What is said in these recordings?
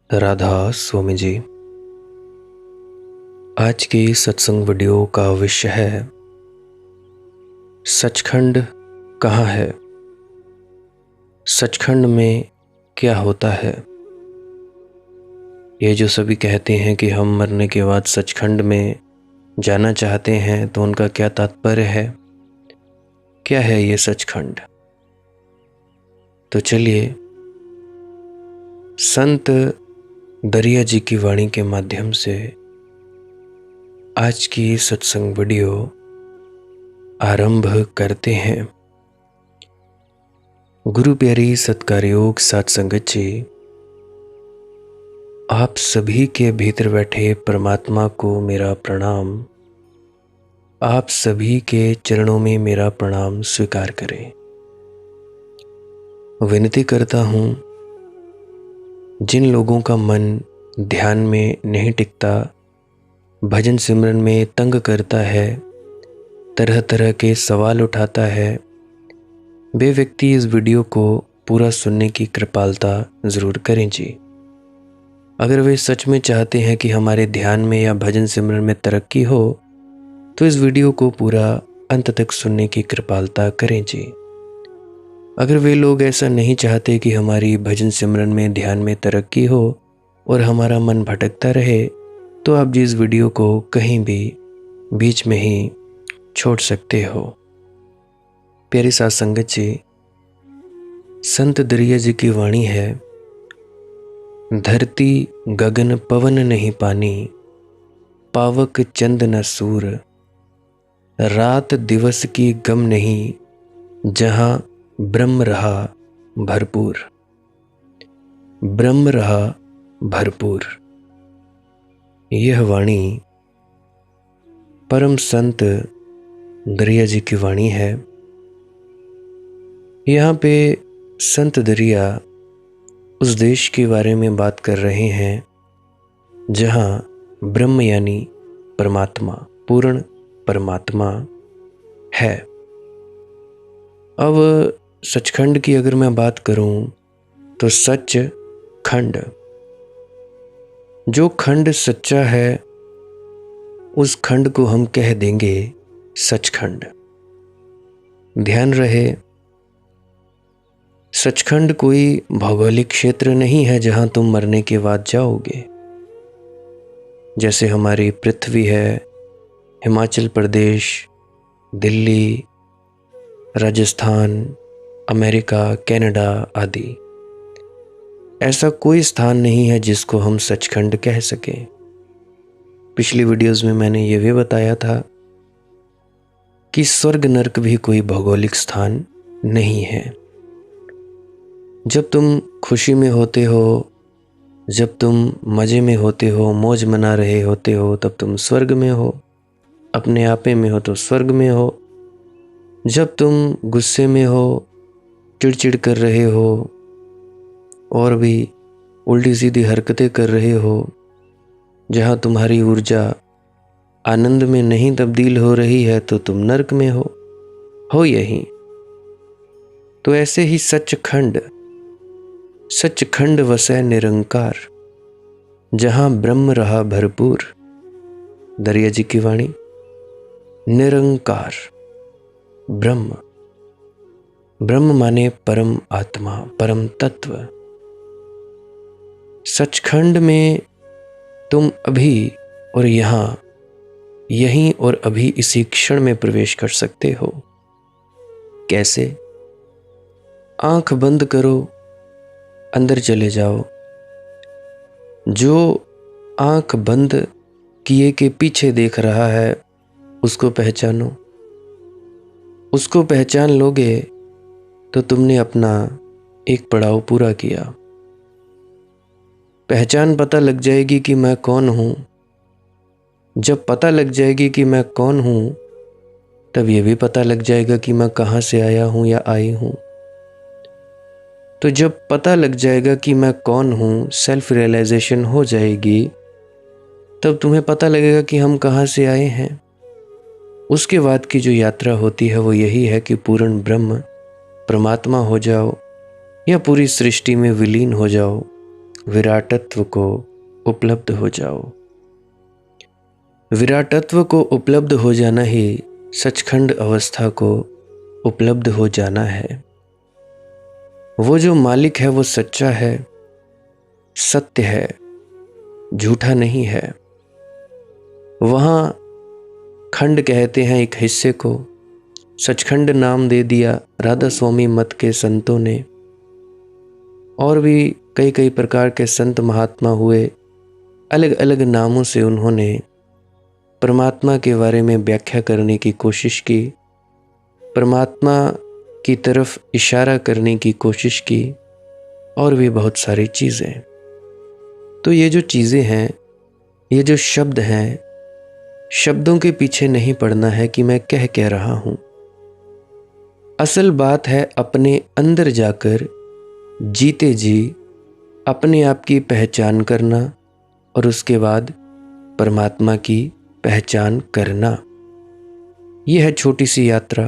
राधा स्वामी जी। आज की सत्संग वीडियो का विषय है सचखंड कहाँ है, सचखंड में क्या होता है। ये जो सभी कहते हैं कि हम मरने के बाद सचखंड में जाना चाहते हैं, तो उनका क्या तात्पर्य है, क्या है ये सचखंड। तो चलिए संत दरिया जी की वाणी के माध्यम से आज की सत्संग वीडियो आरंभ करते हैं। गुरु प्यारी सत्कारयोग साथ संगत जी, आप सभी के भीतर बैठे परमात्मा को मेरा प्रणाम, आप सभी के चरणों में मेरा प्रणाम स्वीकार करें। विनती करता हूँ, जिन लोगों का मन ध्यान में नहीं टिकता, भजन सिमरन में तंग करता है, तरह तरह के सवाल उठाता है, वे व्यक्ति इस वीडियो को पूरा सुनने की कृपालता ज़रूर करें जी। अगर वे सच में चाहते हैं कि हमारे ध्यान में या भजन सिमरन में तरक्की हो, तो इस वीडियो को पूरा अंत तक सुनने की कृपालता करें जी। अगर वे लोग ऐसा नहीं चाहते कि हमारी भजन सिमरन में ध्यान में तरक्की हो और हमारा मन भटकता रहे, तो आप जी इस वीडियो को कहीं भी बीच में ही छोड़ सकते हो। प्यारी साथ संगत जी, संत दरिया जी की वाणी है, धरती गगन पवन नहीं पानी, पावक चंद न सूर, रात दिवस की गम नहीं, जहां ब्रह्म रहा भरपूर, ब्रह्म रहा भरपूर। यह वाणी परम संत दरिया जी की वाणी है। यहाँ पे संत दरिया उस देश के बारे में बात कर रहे हैं जहाँ ब्रह्म यानी परमात्मा, पूर्ण परमात्मा है। अब सचखंड की अगर मैं बात करूं, तो सच खंड, जो खंड सच्चा है उस खंड को हम कह देंगे सचखंड। ध्यान रहे, सचखंड कोई भौगोलिक क्षेत्र नहीं है जहां तुम मरने के बाद जाओगे। जैसे हमारी पृथ्वी है, हिमाचल प्रदेश, दिल्ली, राजस्थान, अमेरिका, कनाडा आदि, ऐसा कोई स्थान नहीं है जिसको हम सचखंड कह सकें। पिछली वीडियोस में मैंने ये भी बताया था कि स्वर्ग नरक भी कोई भौगोलिक स्थान नहीं है। जब तुम खुशी में होते हो, जब तुम मज़े में होते हो, मौज मना रहे होते हो, तब तुम स्वर्ग में हो, अपने आपे में हो तो स्वर्ग में हो। जब तुम गुस्से में हो, चिड़चिड़ कर रहे हो और भी उल्टी सीधी हरकतें कर रहे हो, जहाँ तुम्हारी ऊर्जा आनंद में नहीं तब्दील हो रही है, तो तुम नरक में हो यही। तो ऐसे ही सचखंड, सचखंड वसै निरंकार, जहाँ ब्रह्म रहा भरपूर। दरिया जी की वाणी, निरंकार ब्रह्म, ब्रह्म माने परम आत्मा, परम तत्व। सचखंड में तुम अभी और यहाँ, यहीं और अभी इसी क्षण में प्रवेश कर सकते हो। कैसे? आंख बंद करो, अंदर चले जाओ। जो आंख बंद किए के पीछे देख रहा है, उसको पहचानो। उसको पहचान लोगे तो तुमने अपना एक पड़ाव पूरा किया। पहचान पता लग जाएगी कि मैं कौन हूँ। जब पता लग जाएगी कि मैं कौन हूँ, तब ये भी पता लग जाएगा कि मैं कहाँ से आया हूँ या आई हूँ। तो जब पता लग जाएगा कि मैं कौन हूँ, सेल्फ रियलाइजेशन हो जाएगी, तब तुम्हें पता लगेगा कि हम कहाँ से आए हैं। उसके बाद की जो यात्रा होती है वो यही है कि पूर्ण ब्रह्म परमात्मा हो जाओ या पूरी सृष्टि में विलीन हो जाओ, विराटत्व को उपलब्ध हो जाओ। विराटत्व को उपलब्ध हो जाना ही सचखंड अवस्था को उपलब्ध हो जाना है। वो जो मालिक है वो सच्चा है, सत्य है, झूठा नहीं है। वहाँ खंड कहते हैं एक हिस्से को, सचखंड नाम दे दिया राधा स्वामी मत के संतों ने। और भी कई कई प्रकार के संत महात्मा हुए, अलग अलग नामों से उन्होंने परमात्मा के बारे में व्याख्या करने की कोशिश की, परमात्मा की तरफ इशारा करने की कोशिश की, और भी बहुत सारी चीज़ें। तो ये जो चीज़ें हैं, ये जो शब्द हैं, शब्दों के पीछे नहीं पड़ना है कि मैं कह रहा हूँ। असल बात है अपने अंदर जाकर जीते जी अपने आप की पहचान करना और उसके बाद परमात्मा की पहचान करना। यह है छोटी सी यात्रा।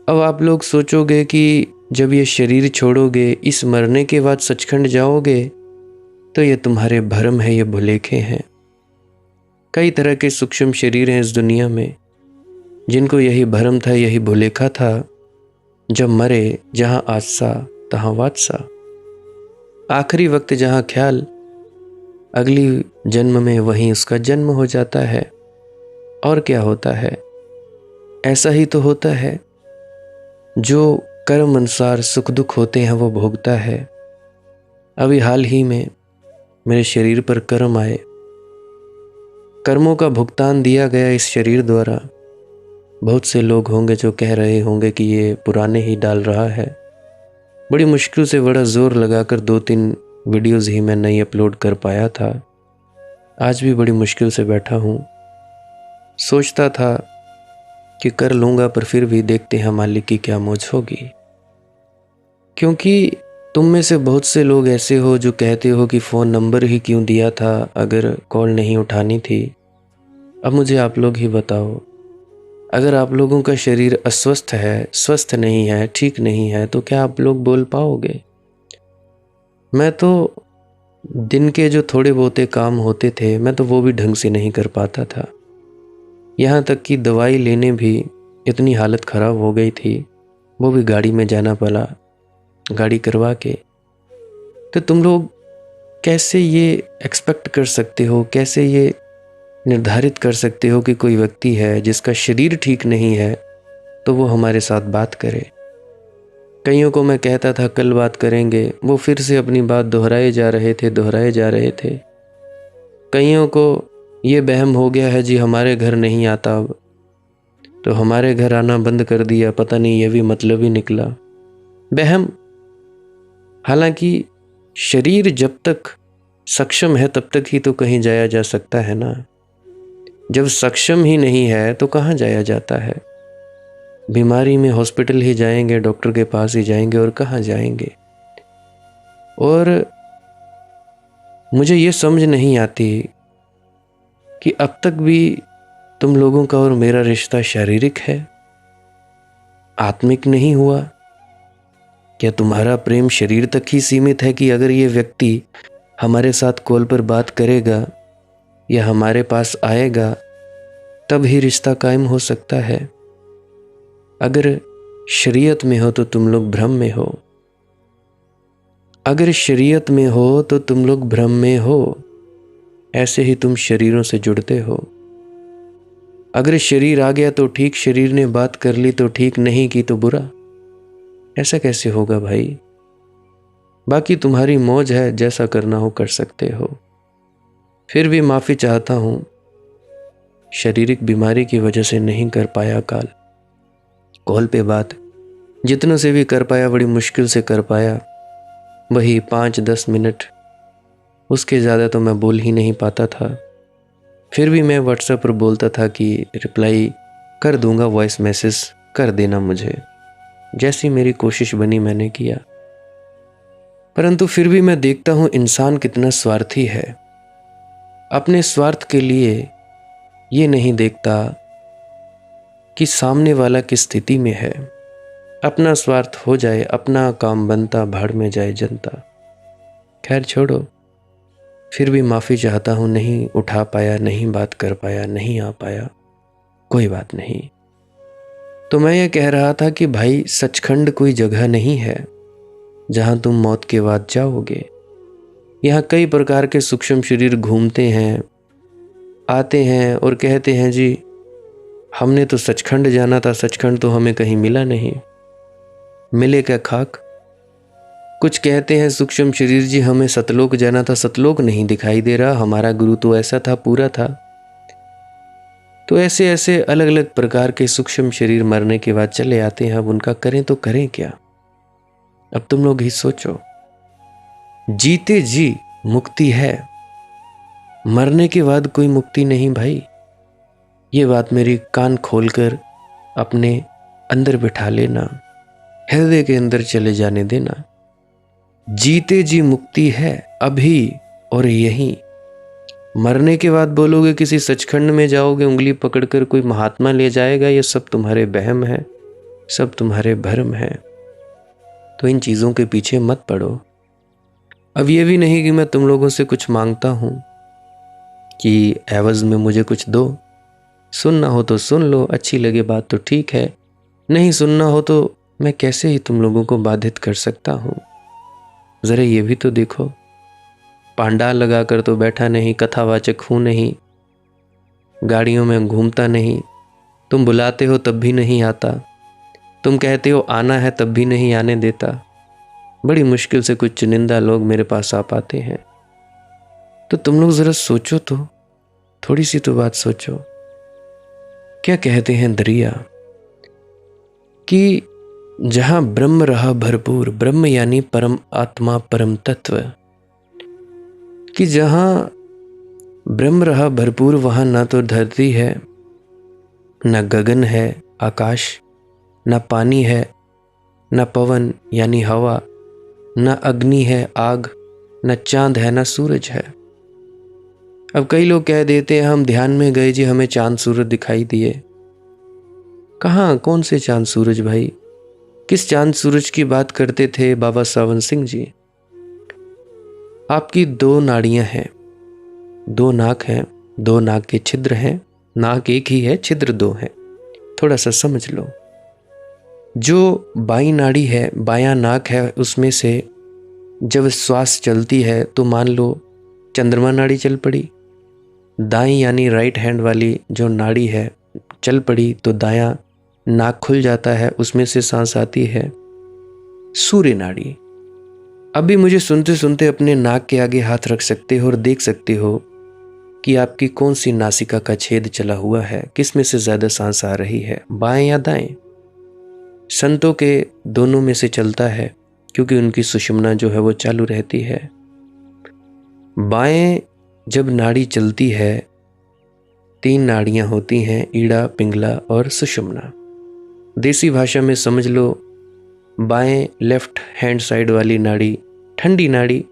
अब आप लोग सोचोगे कि जब ये शरीर छोड़ोगे, इस मरने के बाद सचखंड जाओगे, तो ये तुम्हारे भ्रम है, ये भुलेखे हैं। कई तरह के सूक्ष्म शरीर हैं इस दुनिया में, जिनको यही भ्रम था, यही भुलेखा था। जब मरे जहाँ आसा तहाँ वात्सा, आखिरी वक्त जहाँ ख्याल, अगली जन्म में वहीं उसका जन्म हो जाता है। और क्या होता है? ऐसा ही तो होता है। जो कर्म अनुसार सुख दुख होते हैं वो भोगता है। अभी हाल ही में मेरे शरीर पर कर्म आए, कर्मों का भुगतान दिया गया इस शरीर द्वारा। बहुत से लोग होंगे जो कह रहे होंगे कि ये पुराने ही डाल रहा है। बड़ी मुश्किल से बड़ा जोर लगाकर 2-3 वीडियोज़ ही मैं नहीं अपलोड कर पाया था। आज भी बड़ी मुश्किल से बैठा हूँ। सोचता था कि कर लूँगा, पर फिर भी देखते हैं मालिक की क्या मौज होगी। क्योंकि तुम में से बहुत से लोग ऐसे हो जो कहते हो कि फ़ोन नंबर ही क्यों दिया था अगर कॉल नहीं उठानी थी। अब मुझे आप लोग ही बताओ, अगर आप लोगों का शरीर अस्वस्थ है, स्वस्थ नहीं है, ठीक नहीं है, तो क्या आप लोग बोल पाओगे? मैं तो दिन के जो थोड़े बहुते काम होते थे, मैं तो वो भी ढंग से नहीं कर पाता था। यहाँ तक कि दवाई लेने भी इतनी हालत ख़राब हो गई थी, वो भी गाड़ी में जाना पड़ा, गाड़ी करवा के। तो तुम लोग कैसे ये एक्सपेक्ट कर सकते हो, कैसे ये निर्धारित कर सकते हो कि कोई व्यक्ति है जिसका शरीर ठीक नहीं है तो वो हमारे साथ बात करे? कईयों को मैं कहता था कल बात करेंगे, वो फिर से अपनी बात दोहराए जा रहे थे। कईयों को ये वहम हो गया है जी हमारे घर नहीं आता अब, तो हमारे घर आना बंद कर दिया। पता नहीं ये भी मतलब ही निकला, वहम। हालांकि शरीर जब तक सक्षम है तब तक ही तो कहीं जाया जा सकता है ना। जब सक्षम ही नहीं है तो कहाँ जाया जाता है? बीमारी में हॉस्पिटल ही जाएंगे, डॉक्टर के पास ही जाएंगे, और कहाँ जाएंगे? और मुझे ये समझ नहीं आती कि अब तक भी तुम लोगों का और मेरा रिश्ता शारीरिक है, आत्मिक नहीं हुआ। क्या तुम्हारा प्रेम शरीर तक ही सीमित है कि अगर ये व्यक्ति हमारे साथ कॉल पर बात करेगा या हमारे पास आएगा तब ही रिश्ता कायम हो सकता है? अगर शरीयत में हो तो तुम लोग भ्रम में हो। अगर शरीयत में हो तो तुम लोग भ्रम में हो। ऐसे ही तुम शरीरों से जुड़ते हो। अगर शरीर आ गया तो ठीक, शरीर ने बात कर ली तो ठीक, नहीं की तो बुरा। ऐसा कैसे होगा भाई? बाकी तुम्हारी मौज है, जैसा करना हो कर सकते हो। फिर भी माफ़ी चाहता हूँ, शारीरिक बीमारी की वजह से नहीं कर पाया कॉल पे बात। जितनों से भी कर पाया बड़ी मुश्किल से कर पाया, वही 5-10 मिनट, उसके ज़्यादा तो मैं बोल ही नहीं पाता था। फिर भी मैं व्हाट्सएप पर बोलता था कि रिप्लाई कर दूंगा, वॉइस मैसेज कर देना मुझे। जैसी मेरी कोशिश बनी मैंने किया। परंतु फिर भी मैं देखता हूँ इंसान कितना स्वार्थी है। अपने स्वार्थ के लिए ये नहीं देखता कि सामने वाला किस स्थिति में है। अपना स्वार्थ हो जाए, अपना काम बनता, भाड़ में जाए जनता। खैर छोड़ो, फिर भी माफ़ी चाहता हूँ, नहीं उठा पाया, नहीं बात कर पाया, नहीं आ पाया, कोई बात नहीं। तो मैं ये कह रहा था कि भाई सचखंड कोई जगह नहीं है जहाँ तुम मौत के बाद जाओगे। यहाँ कई प्रकार के सूक्ष्म शरीर घूमते हैं, आते हैं और कहते हैं जी हमने तो सचखंड जाना था, सचखंड तो हमें कहीं मिला नहीं। मिले क्या खाक। कुछ कहते हैं सूक्ष्म शरीर जी हमें सतलोक जाना था, सतलोक नहीं दिखाई दे रहा, हमारा गुरु तो ऐसा था, पूरा था। तो ऐसे ऐसे अलग अलग प्रकार के सूक्ष्म शरीर मरने के बाद चले आते हैं। अब उनका करें तो करें क्या। अब तुम लोग ही सोचो, जीते जी मुक्ति है, मरने के बाद कोई मुक्ति नहीं भाई। ये बात मेरी कान खोलकर अपने अंदर बिठा लेना, हृदय के अंदर चले जाने देना। जीते जी मुक्ति है अभी और यहीं। मरने के बाद बोलोगे किसी सचखंड में जाओगे, उंगली पकड़कर कोई महात्मा ले जाएगा, ये सब तुम्हारे वहम है, सब तुम्हारे भ्रम है। तो इन चीज़ों के पीछे मत पड़ो। अब ये भी नहीं कि मैं तुम लोगों से कुछ मांगता हूँ कि एवज में मुझे कुछ दो। सुनना हो तो सुन लो, अच्छी लगे बात तो ठीक है, नहीं सुनना हो तो मैं कैसे ही तुम लोगों को बाधित कर सकता हूँ। ज़रा ये भी तो देखो, पांडाल लगाकर तो बैठा नहीं, कथावाचक हूँ नहीं, गाड़ियों में घूमता नहीं, तुम बुलाते हो तब भी नहीं आता, तुम कहते हो आना है तब भी नहीं आने देता। बड़ी मुश्किल से कुछ चुनिंदा लोग मेरे पास आ पाते हैं। तो तुम लोग ज़रा सोचो तो, थोड़ी सी तो बात सोचो। क्या कहते हैं दरिया कि जहां ब्रह्म रहा भरपूर, ब्रह्म यानी परम आत्मा, परम तत्व, कि जहां ब्रह्म रहा भरपूर वहां ना तो धरती है, ना गगन है आकाश, ना पानी है, ना पवन यानी हवा, ना अग्नि है आग, ना चांद है, ना सूरज है। अब कई लोग कह देते हैं हम ध्यान में गए जी हमें चांद सूरज दिखाई दिए। कहाँ, कौन से चांद सूरज भाई, किस चांद सूरज की बात करते थे बाबा सावन सिंह जी। आपकी दो नाड़ियां हैं, दो नाक हैं, दो नाक के छिद्र हैं, नाक एक ही है, छिद्र दो हैं। थोड़ा सा समझ लो। जो बाई नाड़ी है, बायां नाक है, उसमें से जब श्वास चलती है तो मान लो चंद्रमा नाड़ी चल पड़ी। दाईं यानी राइट हैंड वाली जो नाड़ी है चल पड़ी तो दायां नाक खुल जाता है, उसमें से सांस आती है सूर्य नाड़ी। अभी मुझे सुनते सुनते अपने नाक के आगे हाथ रख सकते हो और देख सकते हो कि आपकी कौन सी नासिका का छेद चला हुआ है, किस में से ज्यादा सांस आ रही है, बाएं या दाएं। संतों के दोनों में से चलता है क्योंकि उनकी सुषुम्ना जो है वो चालू रहती है। बाएं जब नाड़ी चलती है, तीन नाड़ियां होती हैं, ईड़ा, पिंगला और सुषुम्ना। देसी भाषा में समझ लो, बाएं लेफ्ट हैंड साइड वाली नाड़ी ठंडी नाड़ी,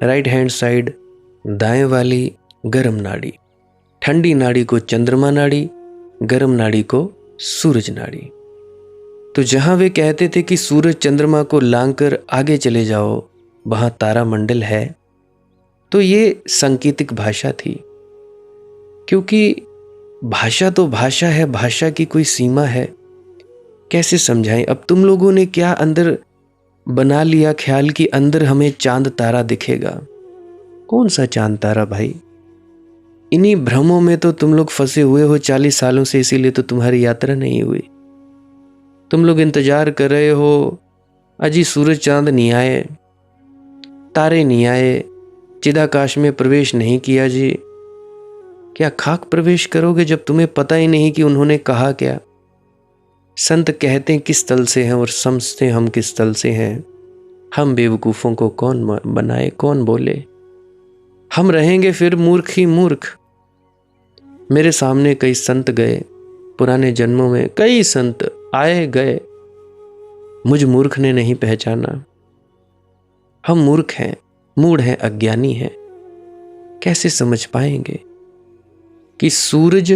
राइट हैंड साइड दाएं वाली गर्म नाड़ी। ठंडी नाड़ी को चंद्रमा नाड़ी, गर्म नाड़ी को सूरज नाड़ी। तो जहां वे कहते थे कि सूरज चंद्रमा को लांघकर आगे चले जाओ, वहां तारामंडल है, तो ये सांकेतिक भाषा थी। क्योंकि भाषा तो भाषा है, भाषा की कोई सीमा है, कैसे समझाएं। अब तुम लोगों ने क्या अंदर बना लिया ख्याल कि अंदर हमें चांद तारा दिखेगा। कौन सा चांद तारा भाई। इन्हीं भ्रमों में तो तुम लोग फंसे हुए हो 40 सालों से, इसीलिए तो तुम्हारी यात्रा नहीं हुई। तुम लोग इंतजार कर रहे हो, अजी सूरज चांद नहीं आए, तारे नहीं आए, चिदाकाश में प्रवेश नहीं किया जी। क्या खाक प्रवेश करोगे जब तुम्हें पता ही नहीं कि उन्होंने कहा क्या। संत कहते हैं किस तल से हैं और समझते हम किस तल से हैं। हम बेवकूफ़ों को कौन बनाए, कौन बोले। हम रहेंगे फिर मूर्ख ही मूर्ख। मेरे सामने कई संत गए, पुराने जन्मों में कई संत आए गए, मुझ मूर्ख ने नहीं पहचाना। हम मूर्ख हैं, मूढ़ हैं, अज्ञानी हैं। कैसे समझ पाएंगे कि सूरज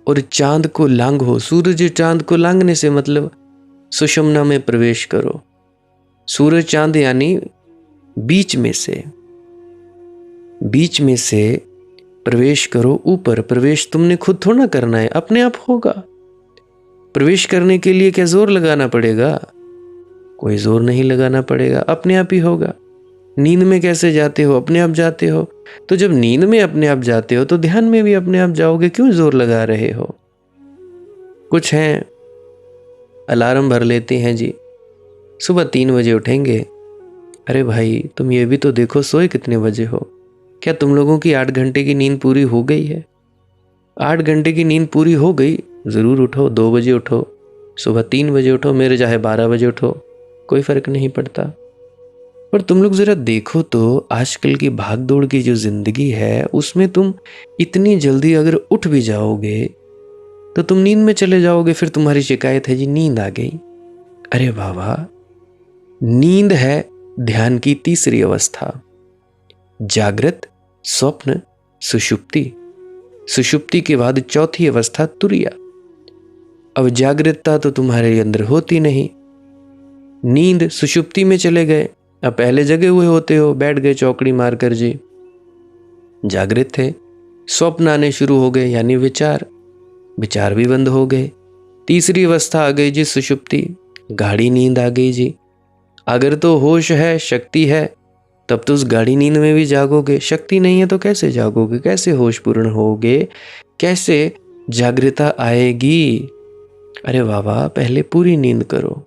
और चांद को लांघो। सूरज चांद को लांघने से मतलब सुषुम्ना में प्रवेश करो। सूरज चांद यानी बीच में से, बीच में से प्रवेश करो ऊपर। प्रवेश तुमने खुद थोड़ा करना है, अपने आप होगा। प्रवेश करने के लिए क्या जोर लगाना पड़ेगा? कोई जोर नहीं लगाना पड़ेगा, अपने आप ही होगा। नींद में कैसे जाते हो? अपने आप जाते हो। तो जब नींद में अपने आप जाते हो तो ध्यान में भी अपने आप जाओगे, क्यों जोर लगा रहे हो? कुछ हैं अलार्म भर लेते हैं जी, सुबह 3 बजे उठेंगे। अरे भाई तुम ये भी तो देखो सोए कितने बजे हो? क्या तुम लोगों की 8 घंटे की नींद पूरी हो गई है? 8 घंटे की नींद पूरी हो गई, ज़रूर उठो। 2 बजे उठो, सुबह 3 बजे उठो, मेरे चाहे 12 बजे उठो, कोई फ़र्क नहीं पड़ता। पर तुम लोग ज़रा देखो तो आजकल की भाग दौड़ की जो ज़िंदगी है उसमें तुम इतनी जल्दी अगर उठ भी जाओगे तो तुम नींद में चले जाओगे। फिर तुम्हारी शिकायत है जी नींद आ गई। अरे बाबा, नींद है ध्यान की तीसरी अवस्था। जागृत, स्वप्न, सुषुप्ति। सुषुप्ति के बाद चौथी अवस्था तुरिया। अब जागृतता तो तुम्हारे अंदर होती नहीं, नींद सुषुप्ति में चले गए। अब पहले जगे हुए होते हो, बैठ गए चौकड़ी मारकर जी, जागृत थे। स्वप्न आने शुरू हो गए, यानी विचार, विचार भी बंद हो गए। तीसरी अवस्था आ गई जी सुषुप्ति, गाढ़ी नींद आ गई जी। अगर तो होश है, शक्ति है, तब तो उस गाढ़ी नींद में भी जागोगे। शक्ति नहीं है तो कैसे जागोगे? कैसे होश पूर्ण होगे? कैसे जागृता आएगी? अरे बाबा, पहले पूरी नींद करो,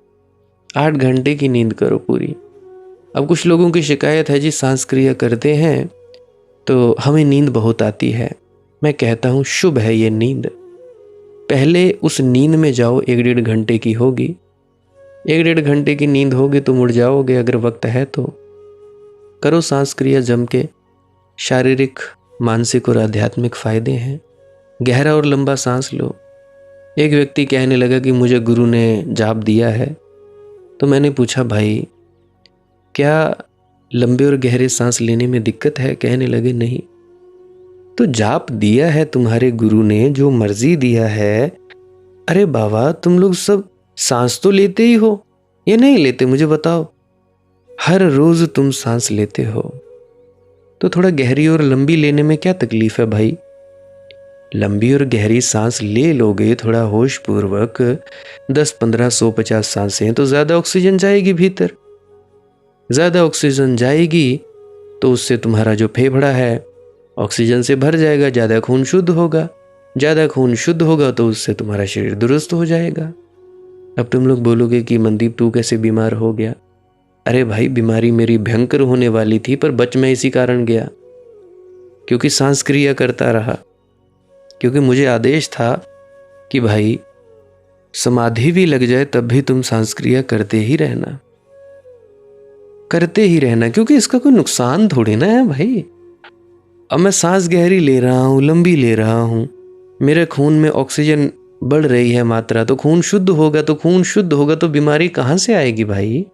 8 घंटे की नींद करो पूरी। अब कुछ लोगों की शिकायत है जी सांस क्रिया करते हैं तो हमें नींद बहुत आती है। मैं कहता हूँ शुभ है ये नींद। पहले उस नींद में जाओ, 1-1.5 घंटे की होगी। 1-1.5 घंटे की नींद होगी तो मुड़ जाओगे, अगर वक्त है तो करो सांस क्रिया जम के। शारीरिक, मानसिक और आध्यात्मिक फायदे हैं। गहरा और लंबा सांस लो। एक व्यक्ति कहने लगा कि मुझे गुरु ने जाप दिया है। तो मैंने पूछा, भाई क्या लंबे और गहरे सांस लेने में दिक्कत है? कहने लगे नहीं। तो जाप दिया है तुम्हारे गुरु ने, जो मर्जी दिया है। अरे बाबा, तुम लोग सब सांस तो लेते ही हो या नहीं लेते? मुझे बताओ। हर रोज तुम सांस लेते हो तो थोड़ा गहरी और लंबी लेने में क्या तकलीफ है भाई? लंबी और गहरी सांस ले लोगे थोड़ा होश पूर्वक, 10, 15, 100, 50 सांसें, तो ज्यादा ऑक्सीजन जाएगी भीतर। ज्यादा ऑक्सीजन जाएगी तो उससे तुम्हारा जो फेफड़ा है ऑक्सीजन से भर जाएगा, ज्यादा खून शुद्ध होगा। ज्यादा खून शुद्ध होगा तो उससे तुम्हारा शरीर दुरुस्त हो जाएगा। अब तुम लोग बोलोगे कि मनदीप तू कैसे बीमार हो गया? अरे भाई, बीमारी मेरी भयंकर होने वाली थी, पर बच मैं इसी कारण गया, क्योंकि सांस क्रिया करता रहा। क्योंकि मुझे आदेश था कि भाई समाधि भी लग जाए तब भी तुम सांस क्रिया करते ही रहना, करते ही रहना, क्योंकि इसका कोई नुकसान थोड़ी ना है भाई। अब मैं सांस गहरी ले रहा हूँ, लंबी ले रहा हूँ, मेरे खून में ऑक्सीजन बढ़ रही है मात्रा, तो खून शुद्ध होगा। तो खून शुद्ध होगा तो बीमारी कहाँ से आएगी भाई?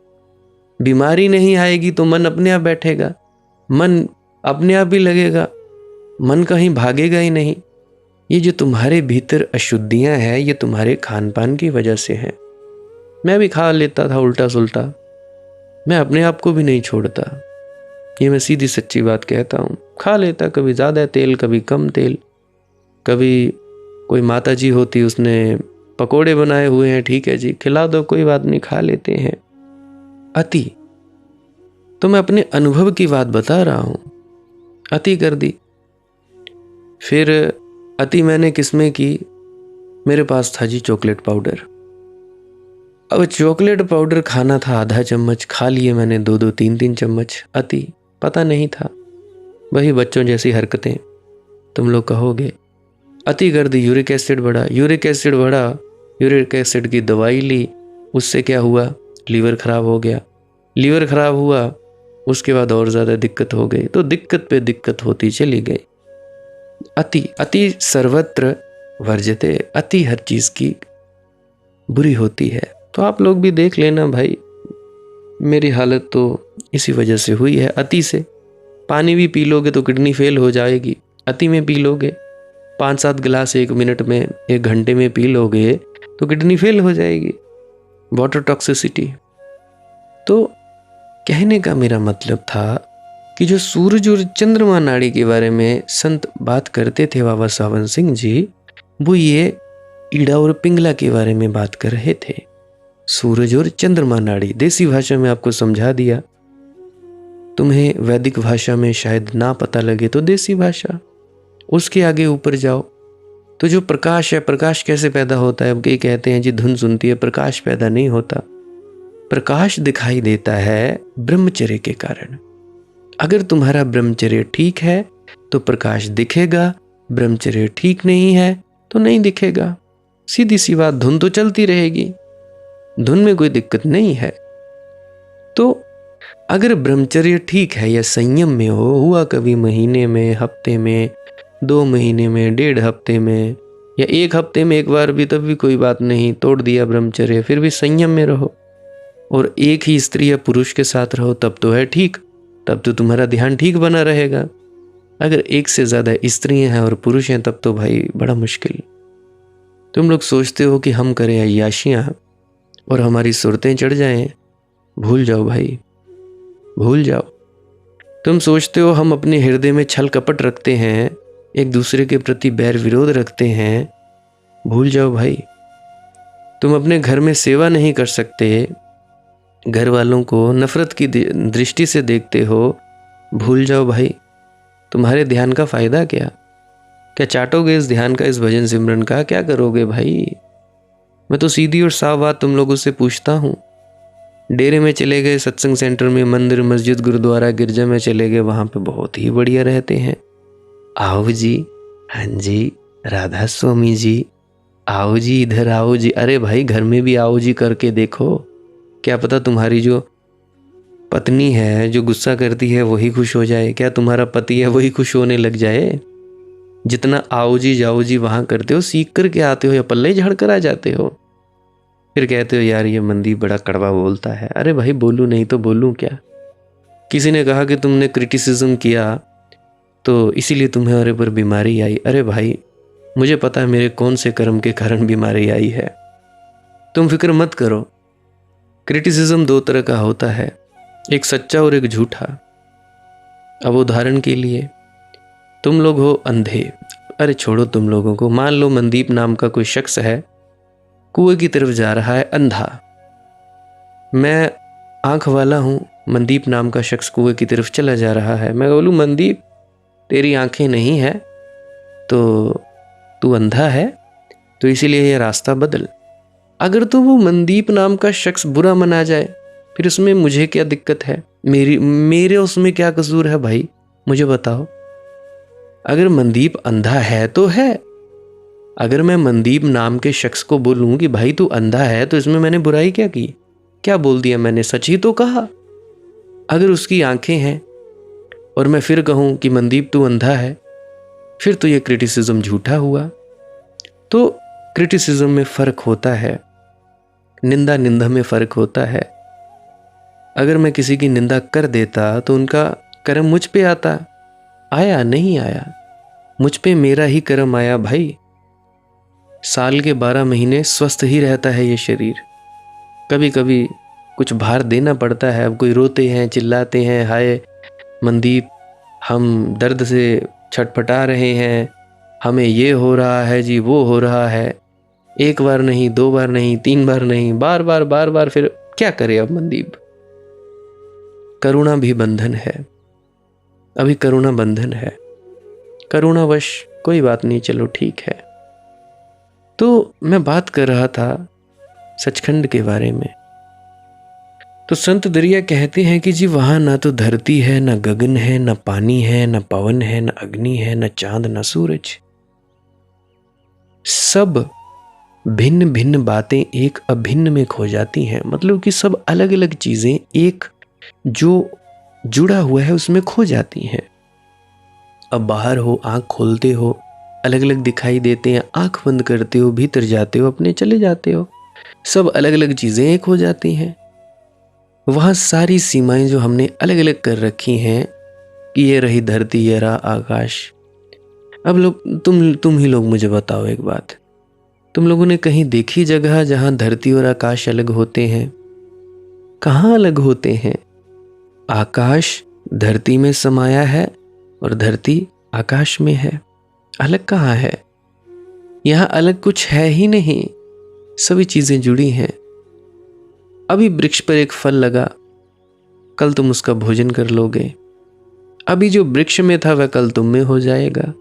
बीमारी नहीं आएगी तो मन अपने आप बैठेगा, मन अपने आप ही लगेगा, मन कहीं भागेगा ही नहीं। ये जो तुम्हारे भीतर अशुद्धियां हैं, ये तुम्हारे खान पान की वजह से है। मैं भी खा लेता था उल्टा सुल्टा, मैं अपने आप को भी नहीं छोड़ता। ये मैं सीधी सच्ची बात कहता हूँ। खा लेता, कभी ज़्यादा तेल, कभी कम तेल। कभी कोई माता जी होती, उसने पकोड़े बनाए हुए हैं, ठीक है जी, खिला दो, कोई बात नहीं, खा लेते हैं। अति, तो मैं अपने अनुभव की बात बता रहा हूँ। अति कर दी। फिर अति मैंने किसमें की? मेरे पास था जी चॉकलेट पाउडर। अब चॉकलेट पाउडर खाना था, आधा चम्मच खा लिए मैंने, 2-2, 3-3 चम्मच। अति, पता नहीं था। वही बच्चों जैसी हरकतें। तुम लोग कहोगे अति कर दी, यूरिक एसिड बढ़ा। यूरिक एसिड बढ़ा, यूरिक एसिड की दवाई ली, उससे क्या हुआ? लीवर खराब हो गया। लीवर खराब हुआ, उसके बाद और ज़्यादा दिक्कत हो गई। तो दिक्कत पे दिक्कत होती चली गई। अति, अति सर्वत्र वर्जते। अति हर चीज़ की बुरी होती है। तो आप लोग भी देख लेना भाई, मेरी हालत तो इसी वजह से हुई है, अति से। पानी भी पी लोगे तो किडनी फेल हो जाएगी। अति में पी लोगे, 5-7 गिलास 1 मिनट में, 1 घंटे में पी लोगे तो किडनी फेल हो जाएगी। Water toxicity. तो कहने का मेरा मतलब था कि जो सूरज और चंद्रमा नाड़ी के बारे में संत बात करते थे बाबा सावन सिंह जी, वो ये ईड़ा और पिंगला के बारे में बात कर रहे थे। सूरज और चंद्रमा नाड़ी देसी भाषा में आपको समझा दिया। तुम्हें वैदिक भाषा में शायद ना पता लगे तो देसी भाषा, उसके आगे ऊपर जाओ तो जो प्रकाश है, प्रकाश कैसे पैदा होता है? अब कई कहते हैं जी धुन सुनती है, प्रकाश पैदा नहीं होता। प्रकाश दिखाई देता है ब्रह्मचर्य के कारण। अगर तुम्हारा ब्रह्मचर्य ठीक है तो प्रकाश दिखेगा, ब्रह्मचर्य ठीक नहीं है तो नहीं दिखेगा। सीधी सी बात, धुन तो चलती रहेगी, धुन में कोई दिक्कत नहीं है। तो अगर ब्रह्मचर्य ठीक है या संयम में हुआ कभी महीने में, हफ्ते में, 2 महीने में, 1.5 हफ्ते में या 1 हफ्ते में एक बार भी, तब भी कोई बात नहीं, तोड़ दिया ब्रह्मचर्य, फिर भी संयम में रहो और एक ही स्त्री या पुरुष के साथ रहो, तब तो है ठीक, तब तो तुम्हारा ध्यान ठीक बना रहेगा। अगर एक से ज़्यादा स्त्रियां हैं और पुरुष हैं तब तो भाई बड़ा मुश्किल। तुम लोग सोचते हो कि हम करें अय्याशियाँ और हमारी सुरतें चढ़ जाएं, भूल जाओ भाई, भूल जाओ। तुम सोचते हो हम अपने हृदय में छल कपट रखते हैं, एक दूसरे के प्रति बैर विरोध रखते हैं, भूल जाओ भाई। तुम अपने घर में सेवा नहीं कर सकते, घर वालों को नफरत की दृष्टि से देखते हो, भूल जाओ भाई। तुम्हारे ध्यान का फायदा क्या? क्या चाटोगे इस ध्यान का, इस भजन सिमरन का? क्या करोगे भाई? मैं तो सीधी और साफ बात तुम लोगों से पूछता हूँ। डेरे में चले गए, सत्संग सेंटर में, मंदिर, मस्जिद, गुरुद्वारा, गिरजा में चले गए, वहां पे बहुत ही बढ़िया रहते हैं। आओ जी, हाँ जी, राधा स्वामी जी, आओ जी, इधर आओ जी। अरे भाई, घर में भी आओ जी करके देखो, क्या पता तुम्हारी जो पत्नी है, जो गुस्सा करती है, वही खुश हो जाए। क्या तुम्हारा पति है, वही खुश होने लग जाए? जितना आओ जी जाओ जी वहां करते हो, सीख करके आते हो या पल्ले झाड़ कर आ जाते हो? फिर कहते हो यार ये मनदीप बड़ा कड़वा बोलता है। अरे भाई, बोलूं नहीं तो बोलूं क्या? किसी ने कहा कि तुमने क्रिटिसिज्म किया तो इसीलिए तुम्हें और पर बीमारी आई। अरे भाई, मुझे पता है मेरे कौन से कर्म के कारण बीमारी आई है, तुम फिक्र मत करो। क्रिटिसिज्म 2 तरह का होता है, एक सच्चा और एक झूठा। अब उदाहरण के लिए, तुम लोग हो अंधे, अरे छोड़ो तुम लोगों को, मान लो मनदीप नाम का कोई शख्स है, कुएं की तरफ जा रहा है अंधा। मैं आंख वाला हूं, मनदीप नाम का शख्स कुएं की तरफ चला जा रहा है। मैं बोलूं मनदीप तेरी आंखें नहीं है तो तू अंधा है, तो इसीलिए ये रास्ता बदल। अगर तो वो मनदीप नाम का शख्स बुरा मना जाए, फिर उसमें मुझे क्या दिक्कत है? मेरे उसमें क्या कसूर है भाई, मुझे बताओ। अगर मनदीप अंधा है तो है, अगर मैं मनदीप नाम के शख्स को बोलूं कि भाई तू अंधा है, तो इसमें मैंने बुराई क्या की? क्या बोल दिया मैंने? सच ही तो कहा। अगर उसकी आंखें हैं और मैं फिर कहूं कि मनदीप तू अंधा है, फिर तो ये क्रिटिसिज्म झूठा हुआ। तो क्रिटिसिज्म में फर्क होता है, निंदा में फर्क होता है। अगर मैं किसी की निंदा कर देता तो उनका कर्म मुझ पे आता, आया नहीं आया, मुझ पे मेरा ही कर्म आया भाई। साल के 12 महीने स्वस्थ ही रहता है ये शरीर, कभी कभी कुछ भार देना पड़ता है। अब कोई रोते हैं, चिल्लाते हैं, हाय मनदीप हम दर्द से छटपटा रहे हैं, हमें ये हो रहा है जी, वो हो रहा है। 1 बार नहीं, 2 बार नहीं, 3 बार नहीं, बार बार, फिर क्या करे अब मनदीप? करुणा भी बंधन है, अभी करुणा बंधन है, करुणावश कोई बात नहीं, चलो ठीक है। तो मैं बात कर रहा था सचखंड के बारे में। तो संत दरिया कहते हैं कि जी वहां ना तो धरती है, ना गगन है, ना पानी है, ना पवन है, ना अग्नि है, ना चांद, ना सूरज। सब भिन्न भिन्न बातें एक अभिन्न में खो जाती हैं। मतलब कि सब अलग अलग चीजें एक जो जुड़ा हुआ है उसमें खो जाती हैं। अब बाहर हो, आंख खोलते हो, अलग अलग दिखाई देते हैं, आंख बंद करते हो, भीतर जाते हो, अपने चले जाते हो, सब अलग अलग चीजें एक हो जाती हैं। वहां सारी सीमाएं जो हमने अलग अलग कर रखी हैं कि ये रही धरती, ये रहा आकाश। अब लोग तुम ही लोग मुझे बताओ एक बात, तुम लोगों ने कहीं देखी जगह जहां धरती और आकाश अलग होते हैं? कहां अलग होते हैं? आकाश धरती में समाया है और धरती आकाश में है। अलग कहाँ है? यहाँ अलग कुछ है ही नहीं, सभी चीजें जुड़ी हैं। अभी वृक्ष पर एक फल लगा, कल तुम उसका भोजन कर लोगे। अभी जो वृक्ष में था वह कल तुम में हो जाएगा।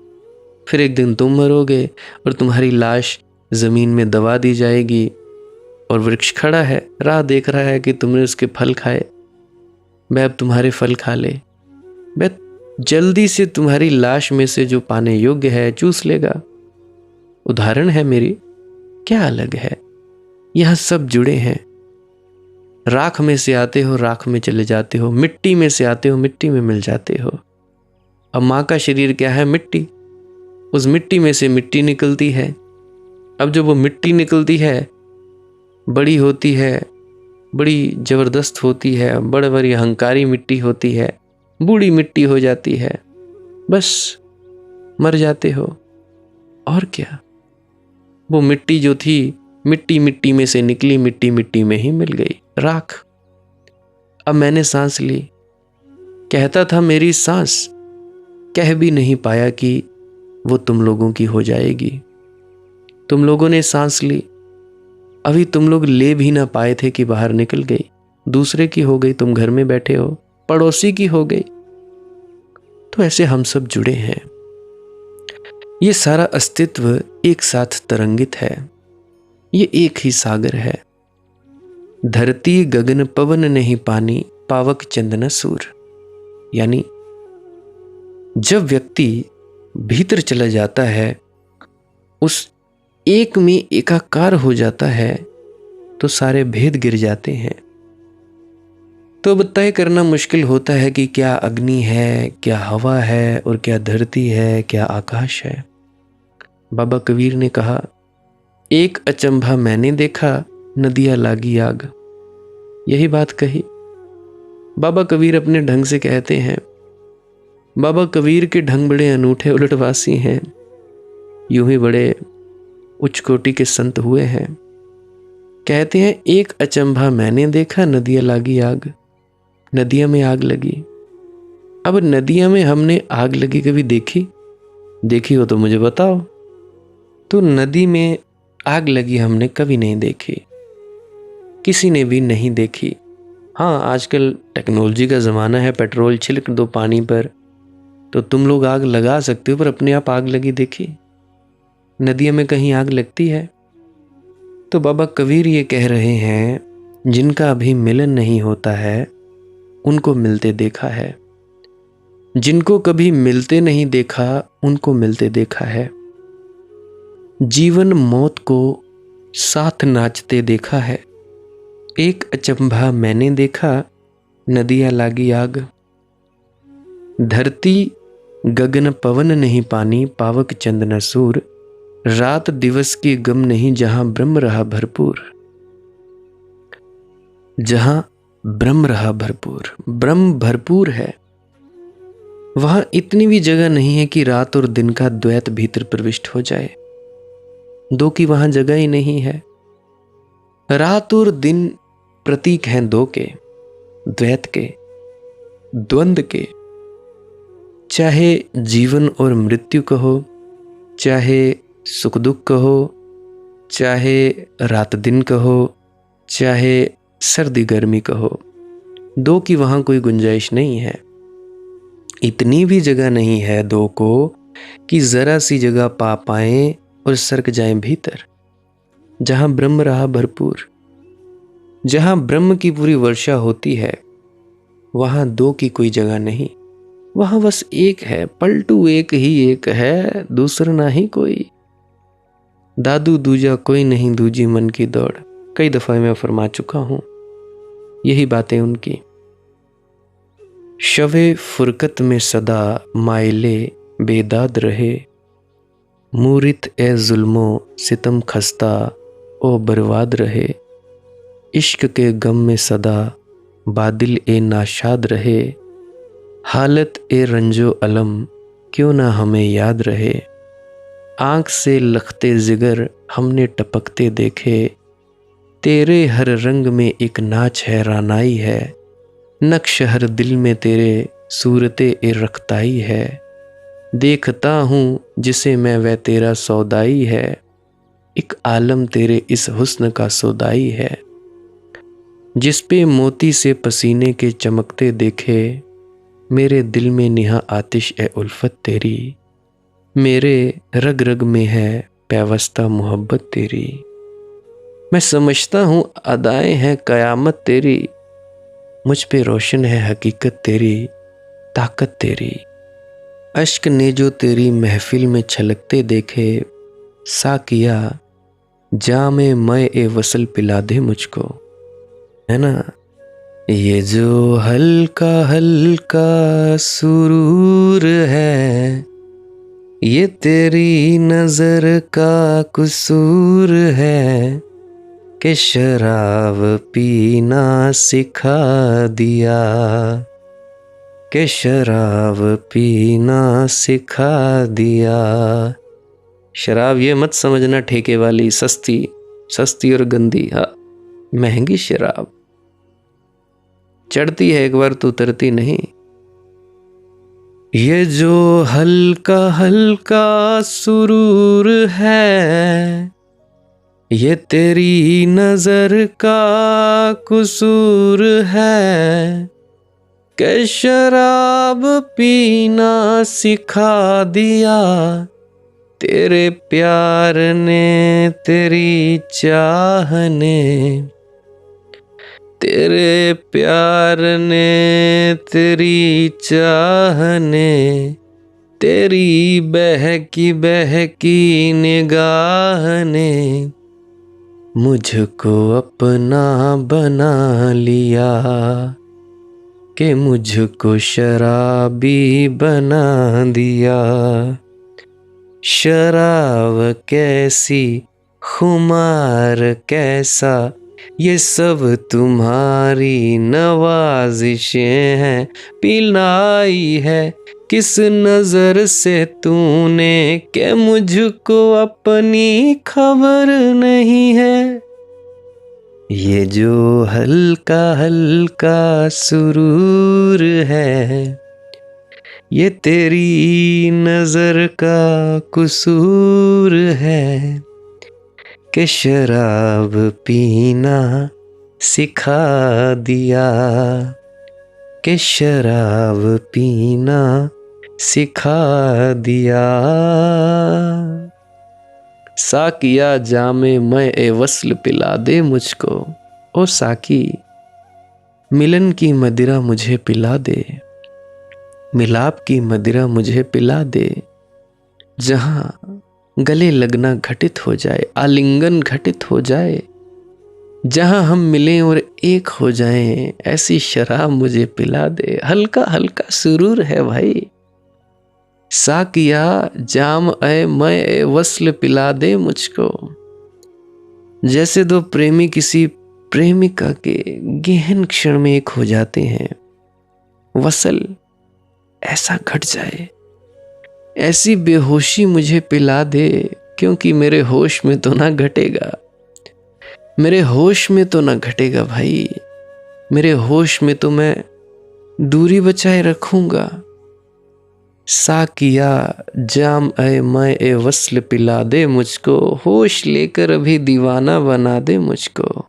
फिर एक दिन तुम मरोगे और तुम्हारी लाश जमीन में दबा दी जाएगी, और वृक्ष खड़ा है, राह देख रहा है कि तुमने उसके फल खाए, वह अब तुम्हारे फल खा ले। वह जल्दी से तुम्हारी लाश में से जो पाने योग्य है चूस लेगा। उदाहरण है मेरी, क्या अलग है? यह सब जुड़े हैं। राख में से आते हो, राख में चले जाते हो। मिट्टी में से आते हो, मिट्टी में मिल जाते हो। अब माँ का शरीर क्या है? मिट्टी। उस मिट्टी में से मिट्टी निकलती है। अब जब वो मिट्टी निकलती है, बड़ी होती है, बड़ी जबरदस्त होती है, बड़ी बड़ी अहंकारी मिट्टी होती है, बूढ़ी मिट्टी हो जाती है, बस मर जाते हो। और क्या? वो मिट्टी जो थी, मिट्टी मिट्टी में से निकली, मिट्टी मिट्टी में ही मिल गई, राख। अब मैंने सांस ली, कहता था मेरी सांस, कह भी नहीं पाया कि वो तुम लोगों की हो जाएगी। तुम लोगों ने सांस ली, अभी तुम लोग ले भी ना पाए थे कि बाहर निकल गई, दूसरे की हो गई। तुम घर में बैठे हो, पड़ोसी की हो गई। तो ऐसे हम सब जुड़े हैं। ये सारा अस्तित्व एक साथ तरंगित है। ये एक ही सागर है। धरती गगन पवन नहीं पानी, पावक चंदन सूर। यानी जब व्यक्ति भीतर चला जाता है, उस एक में एकाकार हो जाता है, तो सारे भेद गिर जाते हैं। तो अब तय करना मुश्किल होता है कि क्या अग्नि है, क्या हवा है, और क्या धरती है, क्या आकाश है। बाबा कबीर ने कहा, एक अचंभा मैंने देखा, नदियां लागी आग। यही बात कही। बाबा कबीर अपने ढंग से कहते हैं। बाबा कबीर के ढंग बड़े अनूठे उलटवासी हैं। यूं ही बड़े उच्च कोटि के संत हुए हैं। कहते हैं, एक अचंभा मैंने देखा, नदियां लागी आग। नदियां में आग लगी। अब नदियां में हमने आग लगी कभी देखी? देखी हो तो मुझे बताओ। तो नदी में आग लगी हमने कभी नहीं देखी, किसी ने भी नहीं देखी। हाँ, आजकल टेक्नोलॉजी का ज़माना है, पेट्रोल छिड़क दो पानी पर तो तुम लोग आग लगा सकते हो, पर अपने आप आग लगी देखी? नदियों में कहीं आग लगती है? तो बाबा कबीर ये कह रहे हैं, जिनका अभी मिलन नहीं होता है उनको मिलते देखा है, जिनको कभी मिलते नहीं देखा उनको मिलते देखा है, जीवन मौत को साथ नाचते देखा है। एक अचंभा मैंने देखा, नदियां लागी आग। धरती गगन पवन नहीं पानी, पावक चंद न सूर। रात दिवस की गम नहीं, जहां ब्रह्म रहा भरपूर। जहां ब्रह्म रहा भरपूर, ब्रह्म भरपूर है, वहां इतनी भी जगह नहीं है कि रात और दिन का द्वैत भीतर प्रविष्ट हो जाए। दो की वहां जगह ही नहीं है। रात और दिन प्रतीक हैं दो के, द्वैत के, द्वंद के। चाहे जीवन और मृत्यु कहो, चाहे सुख दुख कहो, चाहे रात दिन कहो, चाहे सर्दी गर्मी कहो, दो की वहां कोई गुंजाइश नहीं है। इतनी भी जगह नहीं है दो को कि जरा सी जगह पा पाएं और सरक जाएं भीतर। जहां ब्रह्म रहा भरपूर, जहां ब्रह्म की पूरी वर्षा होती है, वहां दो की कोई जगह नहीं। वहां बस एक है, पलटू एक ही एक है, दूसरा ना ही कोई। दादू दूजा कोई नहीं, दूजी मन की दौड़। कई दफा मैं फरमा चुका हूं यही बातें उनकी। शवे फुरकत में सदा माइले बेदाद रहे। मूरित ए जुल्मो सितम खस्ता ओ बर्बाद रहे। इश्क के गम में सदा बादिल ए नाशाद रहे। हालत ए रंजो अलम क्यों ना हमें याद रहे। आँख से लखते जिगर हमने टपकते देखे। तेरे हर रंग में एक नाच है, रानाई है। नक्श हर दिल में तेरे सूरते ए रखताई है। देखता हूँ जिसे मैं वह तेरा सौदाई है। एक आलम तेरे इस हुस्न का सौदाई है। जिस पे मोती से पसीने के चमकते देखे, मेरे दिल में निहा आतिश ए उल्फत तेरी। मेरे रग रग में है पैवस्ता मोहब्बत तेरी। मैं समझता हूँ अदाएं हैं कयामत तेरी। मुझ पे रोशन है हकीकत तेरी, ताकत तेरी। अश्क ने जो तेरी महफिल में छलकते देखे, साकिया जामे मैं ए वसल पिला दे मुझको। है ना। ये जो हल्का हल्का सुरूर है, ये तेरी नजर का कसूर है कि शराब पीना सिखा दिया, कि शराब पीना सिखा दिया। शराब ये मत समझना ठेके वाली, सस्ती सस्ती और गंदी। हाँ, महंगी शराब चढ़ती है एक बार तो उतरती नहीं। ये जो हल्का हल्का सुरूर है, ये तेरी नजर का कसूर है कि शराब पीना सिखा दिया। तेरे प्यार ने, तेरी चाह ने, तेरे प्यार ने, तेरी चाह ने, तेरी बहकी बहकी निगाह ने मुझको अपना बना लिया, कि मुझको शराबी बना दिया। शराब कैसी, खुमार कैसा, ये सब तुम्हारी नवाजिशें हैं। पिलाई है किस नजर से तूने, कि मुझको अपनी खबर नहीं है। ये जो हल्का हल्का सुरूर है, ये तेरी नजर का कसूर है कि शराब पीना सिखा दिया, कि शराब पीना सिखा दिया। साकिया जामे मैं ए वस्ल पिला दे मुझको। ओ साकी, मिलन की मदिरा मुझे पिला दे, मिलाप की मदिरा मुझे पिला दे। जहां गले लगना घटित हो जाए, आलिंगन घटित हो जाए, जहां हम मिलें और एक हो जाएं, ऐसी शराब मुझे पिला दे। हल्का हल्का सुरूर है भाई। साकिया जाम ए मैं ए वस्ल पिला दे मुझको। जैसे दो प्रेमी किसी प्रेमिका के गहन क्षण में एक हो जाते हैं, वसल ऐसा घट जाए, ऐसी बेहोशी मुझे पिला दे। क्योंकि मेरे होश में तो ना घटेगा, मेरे होश में तो ना घटेगा भाई। मेरे होश में तो मैं दूरी बचाए रखूंगा। साकिया जाम ए मैं ए वस्ल पिला दे मुझको। होश लेकर अभी दीवाना बना दे मुझको।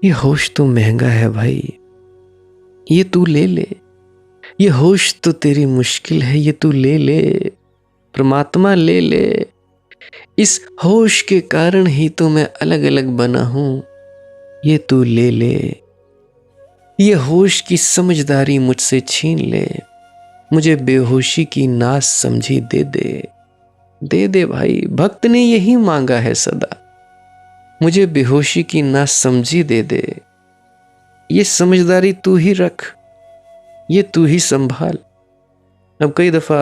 ये होश तो महंगा है भाई, ये तू ले ले। ये होश तो तेरी मुश्किल है, ये तू ले ले। परमात्मा ले ले। इस होश के कारण ही तो मैं अलग अलग बना हूं, ये तू ले ले। ये होश की समझदारी मुझसे छीन ले। मुझे बेहोशी की नाज समझी दे दे। दे दे भाई, भक्त ने यही मांगा है सदा। मुझे बेहोशी की नाज समझी दे दे। ये समझदारी तू ही रख, ये तू ही संभाल। अब कई दफा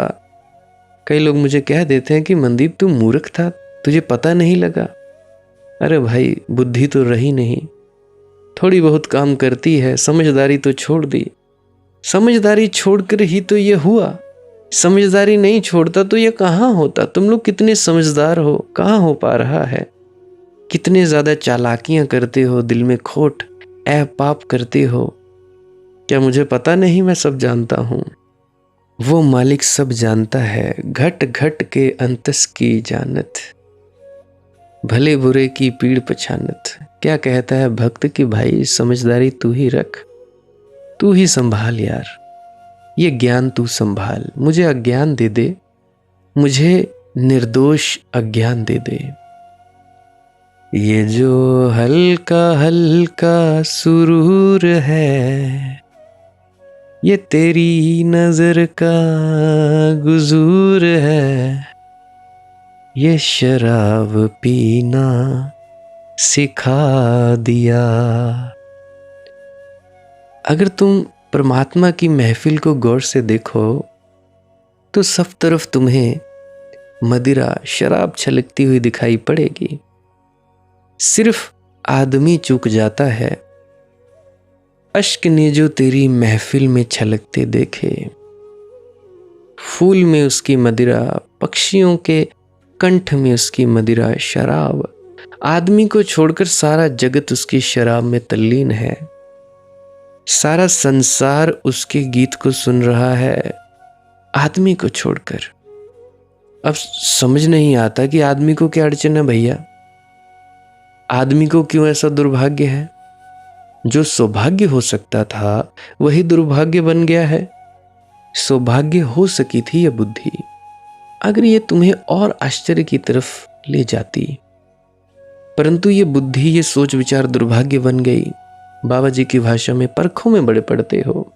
कई लोग मुझे कह देते हैं कि मनदीप तू मूर्ख था, तुझे पता नहीं लगा। अरे भाई, बुद्धि तो रही नहीं, थोड़ी बहुत काम करती है, समझदारी तो छोड़ दी। समझदारी छोड़कर ही तो ये हुआ। समझदारी नहीं छोड़ता तो ये कहाँ होता। तुम लोग कितने समझदार हो, कहाँ हो पा रहा है। कितने ज्यादा चालाकियां करते हो, दिल में खोट ऐ पाप करते हो। क्या मुझे पता नहीं मैं सब जानता हूँ? वो मालिक सब जानता है, घट घट के अंतस की जानत, भले बुरे की पीड़ पछानत। क्या कहता है भक्त कि भाई समझदारी तू ही रख, तू ही संभाल यार, ये ज्ञान तू संभाल, मुझे अज्ञान दे दे, मुझे निर्दोष अज्ञान दे दे। ये जो हल्का हल्का सुरूर है, ये तेरी नजर का गुजूर है, ये शराब पीना सिखा दिया। अगर तुम परमात्मा की महफिल को गौर से देखो तो सब तरफ तुम्हें मदिरा, शराब छलकती हुई दिखाई पड़ेगी। सिर्फ आदमी चूक जाता है, अश्क ने जो तेरी महफिल में छलकते देखे। फूल में उसकी मदिरा, पक्षियों के कंठ में उसकी मदिरा, शराब। आदमी को छोड़कर सारा जगत उसकी शराब में तल्लीन है, सारा संसार उसके गीत को सुन रहा है आदमी को छोड़कर। अब समझ नहीं आता कि आदमी को क्या अड़चन है भैया, आदमी को क्यों ऐसा दुर्भाग्य है? जो सौभाग्य हो सकता था वही दुर्भाग्य बन गया है। सौभाग्य हो सकी थी यह बुद्धि, अगर ये तुम्हें और आश्चर्य की तरफ ले जाती, परंतु ये बुद्धि, ये सोच विचार दुर्भाग्य बन गई। बाबा जी की भाषा में परखों में बड़े पड़ते हो,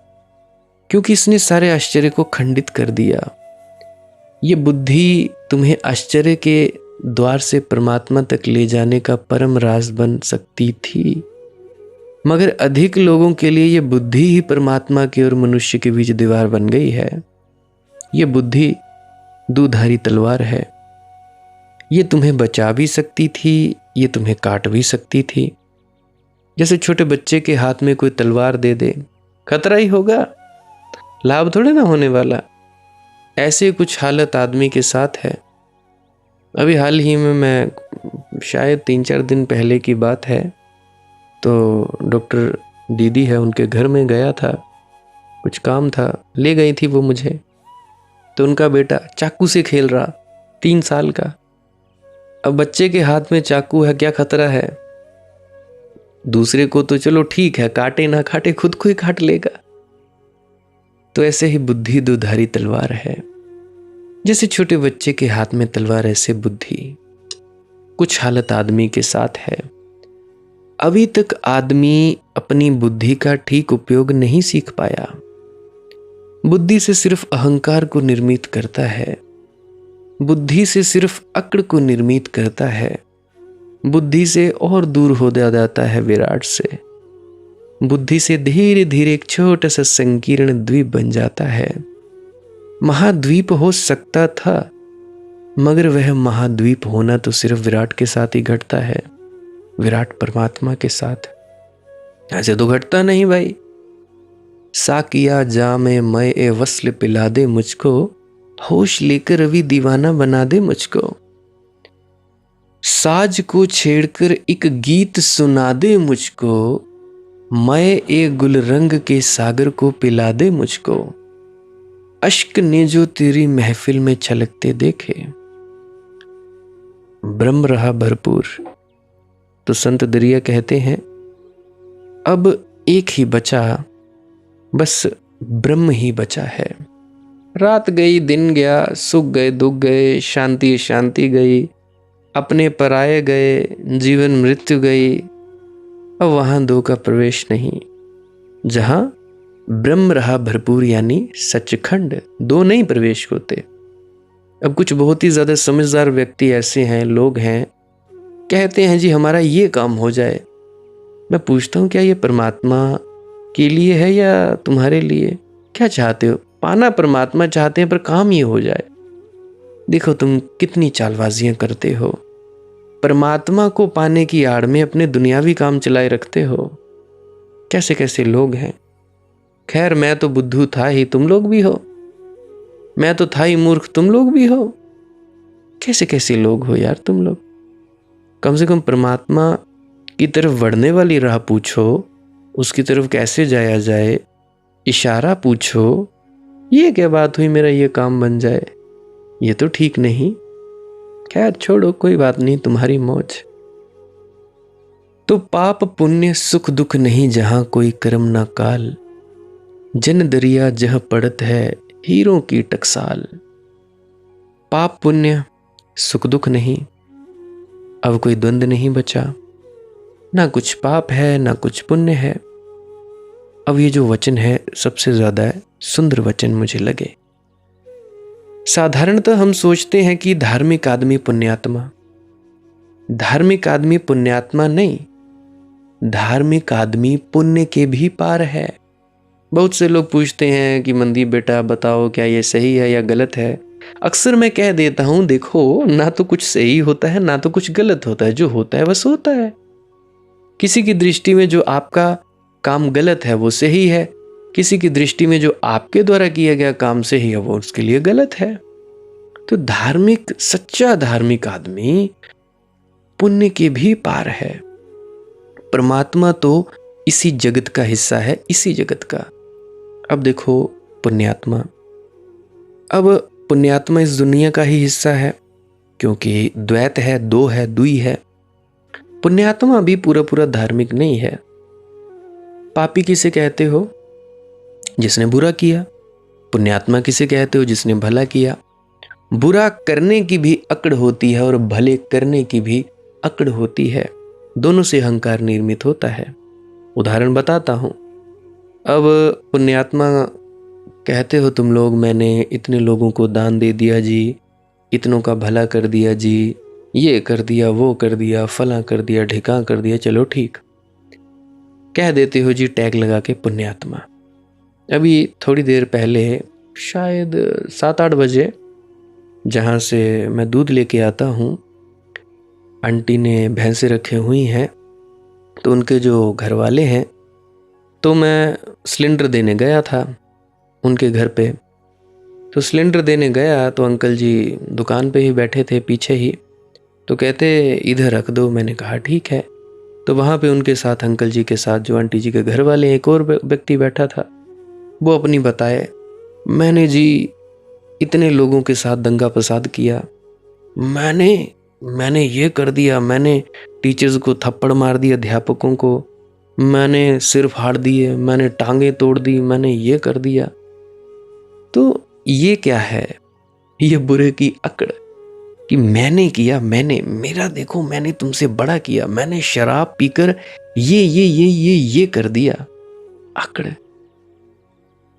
क्योंकि इसने सारे आश्चर्य को खंडित कर दिया। ये बुद्धि तुम्हें आश्चर्य के द्वार से परमात्मा तक ले जाने का परम राज बन सकती थी, मगर अधिक लोगों के लिए ये बुद्धि ही परमात्मा के और मनुष्य के बीच दीवार बन गई है। ये बुद्धि दुधारी तलवार है, ये तुम्हें बचा भी सकती थी, ये तुम्हें काट भी सकती थी। जैसे छोटे बच्चे के हाथ में कोई तलवार दे दे, खतरा ही होगा, लाभ थोड़े ना होने वाला। ऐसे कुछ हालत आदमी के साथ है। अभी हाल ही में, मैं शायद 3-4 दिन पहले की बात है, तो डॉक्टर दीदी है उनके घर में गया था, कुछ काम था, ले गई थी वो मुझे। तो उनका बेटा चाकू से खेल रहा, 3 साल का। अब बच्चे के हाथ में चाकू है, क्या खतरा है? दूसरे को तो चलो ठीक है, काटे ना काटे, खुद को ही काट लेगा। तो ऐसे ही बुद्धि दुधारी तलवार है। जैसे छोटे बच्चे के हाथ में तलवार, ऐसे बुद्धि कुछ हालत आदमी के साथ है। अभी तक आदमी अपनी बुद्धि का ठीक उपयोग नहीं सीख पाया। बुद्धि से सिर्फ अहंकार को निर्मित करता है, बुद्धि से सिर्फ अक्ड़ को निर्मित करता है, बुद्धि से और दूर हो जाता है विराट से। बुद्धि से धीरे धीरे एक छोटा सा संकीर्ण द्वीप बन जाता है। महाद्वीप हो सकता था, मगर वह महाद्वीप होना तो सिर्फ विराट के साथ ही घटता है, विराट परमात्मा के साथ। ऐसे तो घटता नहीं भाई। साकिया जामे मैं ए वस्ल पिला दे मुझको, होश लेकर अभी दीवाना बना दे मुझको। साज को छेड़कर एक गीत सुना दे मुझको, मैं ए गुलरंग के सागर को पिला दे मुझको। अश्क ने जो तेरी महफिल में छलकते देखे। ब्रह्म रहा भरपूर, तो संत दरिया कहते हैं अब एक ही बचा, बस ब्रह्म ही बचा है। रात गई दिन गया, सुख गए दुख गए, शांति शांति गई, अपने पराये गए, जीवन मृत्यु गई। अब वहां दो का प्रवेश नहीं। जहां ब्रह्म रहा भरपूर यानी सचखंड, दो नहीं प्रवेश होते। अब कुछ बहुत ही ज्यादा समझदार व्यक्ति ऐसे हैं, लोग हैं, कहते हैं जी हमारा ये काम हो जाए। मैं पूछता हूं क्या ये परमात्मा के लिए है या तुम्हारे लिए? क्या चाहते हो? पाना परमात्मा चाहते हैं, पर काम ये हो जाए। देखो तुम कितनी चालबाजियां करते हो। परमात्मा को पाने की आड़ में अपने दुनियावी काम चलाए रखते हो। कैसे कैसे लोग हैं। खैर मैं तो बुद्धू था ही, तुम लोग भी हो। मैं तो था ही मूर्ख, तुम लोग भी हो। कैसे कैसे लोग हो यार तुम लोग। कम से कम परमात्मा की तरफ बढ़ने वाली राह पूछो, उसकी तरफ कैसे जाया जाए, इशारा पूछो, ये क्या बात हुई मेरा ये काम बन जाए, ये तो ठीक नहीं। खैर छोड़ो, कोई बात नहीं, तुम्हारी मौज। तो पाप पुण्य सुख दुख नहीं जहां कोई कर्म ना काल, जन दरिया जह पड़त है हीरों की टकसाल। पाप पुण्य सुख दुख नहीं, अब कोई द्वंद्व नहीं बचा, ना कुछ पाप है ना कुछ पुण्य है। अब ये जो वचन है सबसे ज्यादा सुंदर वचन मुझे लगे। साधारणतः हम सोचते हैं कि धार्मिक आदमी पुण्यात्मा, धार्मिक आदमी पुण्यात्मा नहीं, धार्मिक आदमी पुण्य के भी पार है। बहुत से लोग पूछते हैं कि मनदीप बेटा बताओ क्या ये सही है या गलत है। अक्सर मैं कह देता हूं, देखो ना तो कुछ सही होता है ना तो कुछ गलत होता है, जो होता है बस होता है। किसी की दृष्टि में जो आपका काम गलत है वो सही है, किसी की दृष्टि में जो आपके द्वारा किया गया काम सही है वो उसके लिए गलत है। तो धार्मिक, सच्चा धार्मिक आदमी पुण्य के भी पार है। परमात्मा तो इसी जगत का हिस्सा है, इसी जगत का। अब देखो पुण्यात्मा, अब पुण्यात्मा इस दुनिया का ही हिस्सा है, क्योंकि द्वैत है, दो है, दुई है। पुण्यात्मा भी पूरा पूरा धार्मिक नहीं है। पापी किसे कहते हो? जिसने बुरा किया। पुण्यात्मा किसे कहते हो? जिसने भला किया। बुरा करने की भी अकड़ होती है और भले करने की भी अकड़ होती है, दोनों से अहंकार निर्मित होता है। उदाहरण बताता हूं। अब पुण्यात्मा कहते हो तुम लोग, मैंने इतने लोगों को दान दे दिया जी, इतनों का भला कर दिया जी, ये कर दिया, वो कर दिया, फला कर दिया, ढिका कर दिया, चलो ठीक कह देते हो जी, टैग लगा के पुण्यात्मा। अभी थोड़ी देर पहले, शायद 7-8 बजे, जहाँ से मैं दूध लेके आता हूँ, आंटी ने भैंसें रखे हुई हैं, तो उनके जो घर वाले हैं, तो मैं सिलेंडर देने गया था उनके घर पे। तो सिलेंडर देने गया तो अंकल जी दुकान पे ही बैठे थे पीछे ही, तो कहते इधर रख दो। मैंने कहा ठीक है। तो वहाँ पे उनके साथ, अंकल जी के साथ, जो आंटी जी के घर वाले एक और व्यक्ति बैठा था, वो अपनी बताए, मैंने जी इतने लोगों के साथ दंगा फसाद किया, मैंने ये कर दिया, मैंने टीचर्स को थप्पड़ मार दिया, अध्यापकों को मैंने सिर फाड़ दिए, मैंने टांगे तोड़ दी, मैंने ये कर दिया। तो ये क्या है? ये बुरे की अकड़ कि मैंने किया, मेरा देखो, मैंने तुमसे बड़ा किया, मैंने शराब पीकर ये कर दिया। अकड़।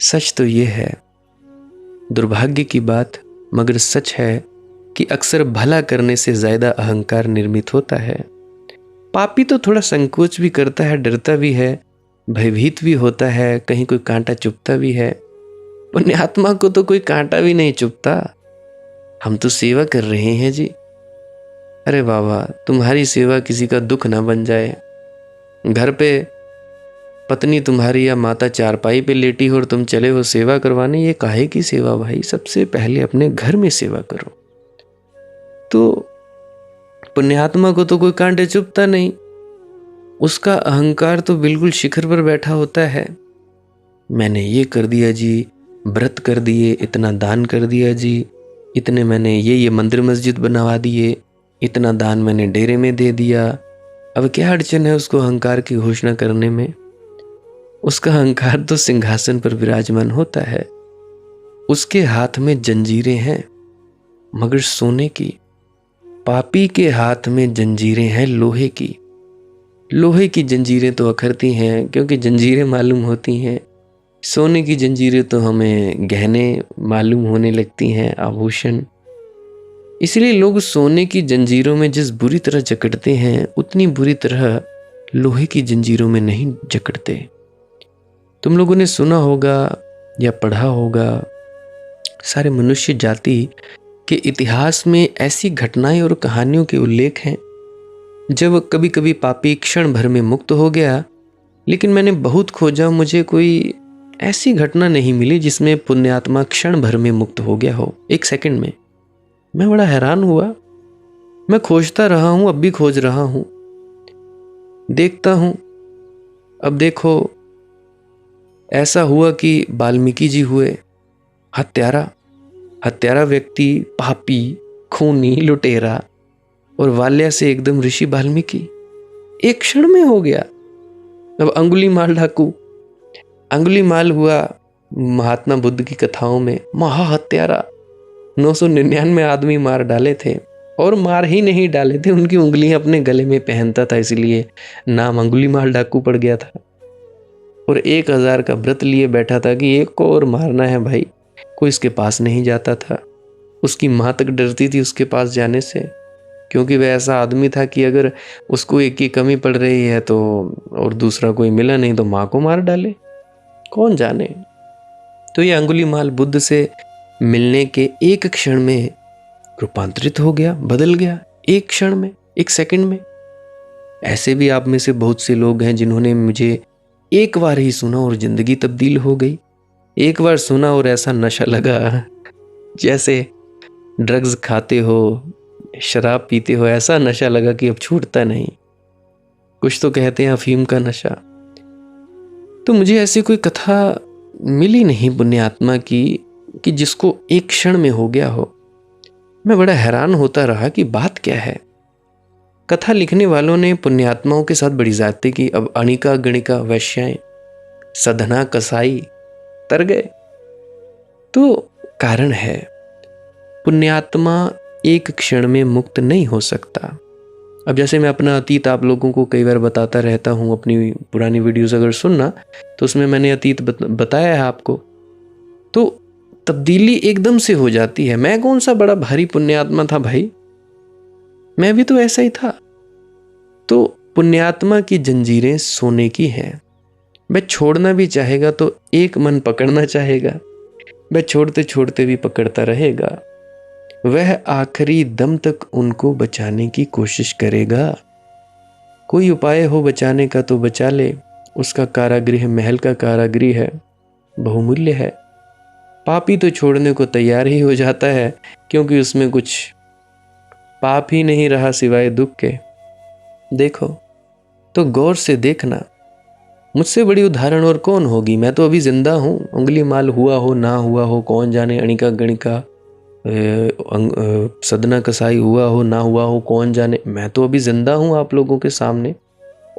सच तो ये है, दुर्भाग्य की बात मगर सच है कि अक्सर भला करने से ज्यादा अहंकार निर्मित होता है। पापी तो थोड़ा संकोच भी करता है, डरता भी है, भयभीत भी होता है, कहीं कोई कांटा चुभता भी है। पुण्यात्मा को तो कोई कांटा भी नहीं चुभता। हम तो सेवा कर रहे हैं जी। अरे बाबा, तुम्हारी सेवा किसी का दुख ना बन जाए। घर पे पत्नी तुम्हारी या माता चारपाई पे लेटी हो और तुम चले हो सेवा करवाने, ये काहे की सेवा भाई? सबसे पहले अपने घर में सेवा करो। तो पुण्यात्मा को तो कोई कांटे चुभता नहीं, उसका अहंकार तो बिल्कुल शिखर पर बैठा होता है। मैंने ये कर दिया जी, व्रत कर दिए, इतना दान कर दिया जी, इतने मैंने ये मंदिर मस्जिद बनवा दिए, इतना दान मैंने डेरे में दे दिया। अब क्या अड़चन है उसको अहंकार की घोषणा करने में? उसका अहंकार तो सिंहासन पर विराजमान होता है, उसके हाथ में जंजीरें हैं मगर सोने की। पापी के हाथ में जंजीरें हैं लोहे की। लोहे की जंजीरें तो अखरती हैं क्योंकि जंजीरें मालूम होती हैं। सोने की जंजीरें तो हमें गहने मालूम होने लगती हैं, आभूषण। इसलिए लोग सोने की जंजीरों में जिस बुरी तरह जकड़ते हैं, उतनी बुरी तरह लोहे की जंजीरों में नहीं जकड़ते। तुम लोगों ने सुना होगा या पढ़ा होगा, सारे मनुष्य जाति के इतिहास में ऐसी घटनाएं और कहानियों के उल्लेख हैं जब कभी कभी पापी क्षण भर में मुक्त हो गया। लेकिन मैंने बहुत खोजा, मुझे कोई ऐसी घटना नहीं मिली जिसमें पुण्यात्मा क्षण भर में मुक्त हो गया हो, 1 सेकंड में। मैं बड़ा हैरान हुआ। मैं खोजता रहा हूं, अब भी खोज रहा हूं, देखता हूं। अब देखो, ऐसा हुआ कि वाल्मीकि जी हुए हत्यारा। हत्यारा व्यक्ति, पापी, खूनी, लुटेरा, और वाल्या से एकदम ऋषि वाल्मीकि, एक क्षण में हो गया। अब अंगुलीमाल डाकू, अंगुलीमाल हुआ महात्मा बुद्ध की कथाओं में महा हत्यारा, 999 आदमी मार डाले थे, और मार ही नहीं डाले थे, उनकी उंगलियां अपने गले में पहनता था, इसलिए नाम अंगुलीमाल डाकू पड़ गया था। और 1000 का व्रत लिए बैठा था कि एक को और मारना है भाई। कोई इसके पास नहीं जाता था, उसकी माँ तक डरती थी उसके पास जाने से, क्योंकि वह ऐसा आदमी था कि अगर उसको एक की कमी पड़ रही है तो, और दूसरा कोई मिला नहीं तो माँ को मार डाले, कौन जाने। तो ये अंगुलीमाल बुद्ध से मिलने के एक क्षण में रूपांतरित हो गया, बदल गया, एक क्षण में, एक सेकंड में। ऐसे भी आप में से बहुत से लोग हैं जिन्होंने मुझे एक बार ही सुना और जिंदगी तब्दील हो गई। एक बार सुना और ऐसा नशा लगा, जैसे ड्रग्स खाते हो, शराब पीते हो, ऐसा नशा लगा कि अब छूटता नहीं। कुछ तो कहते हैं अफीम का नशा। तो मुझे ऐसी कोई कथा मिली नहीं पुण्यात्मा की कि जिसको एक क्षण में हो गया हो। मैं बड़ा हैरान होता रहा कि बात क्या है। कथा लिखने वालों ने पुण्यात्माओं के साथ बड़ी ज्यादती की। अब अनिका गणिका वैश्याएं, सधना कसाई तर गए। तो कारण है, पुण्यात्मा एक क्षण में मुक्त नहीं हो सकता। अब जैसे मैं अपना अतीत आप लोगों को कई बार बताता रहता हूँ, अपनी पुरानी वीडियोस अगर सुनना तो उसमें मैंने अतीत बताया है आपको। तो तब्दीली एकदम से हो जाती है। मैं कौन सा बड़ा भारी पुण्यात्मा था भाई, मैं भी तो ऐसा ही था। तो पुण्यात्मा की जंजीरें सोने की हैं। वह छोड़ना भी चाहेगा तो एक मन पकड़ना चाहेगा, वह छोड़ते छोड़ते भी पकड़ता रहेगा। वह आखिरी दम तक उनको बचाने की कोशिश करेगा। कोई उपाय हो बचाने का तो बचा ले। उसका कारागृह महल का कारागृह है, बहुमूल्य है। पापी तो छोड़ने को तैयार ही हो जाता है, क्योंकि उसमें कुछ पाप ही नहीं रहा सिवाय दुख के। देखो तो गौर से देखना, मुझसे बड़ी उदाहरण और कौन होगी। मैं तो अभी जिंदा हूँ। अंगुलीमाल हुआ हो ना हुआ हो कौन जाने, अनिका गणिका सदना कसाई हुआ हो ना हुआ हो कौन जाने, मैं तो अभी जिंदा हूं आप लोगों के सामने।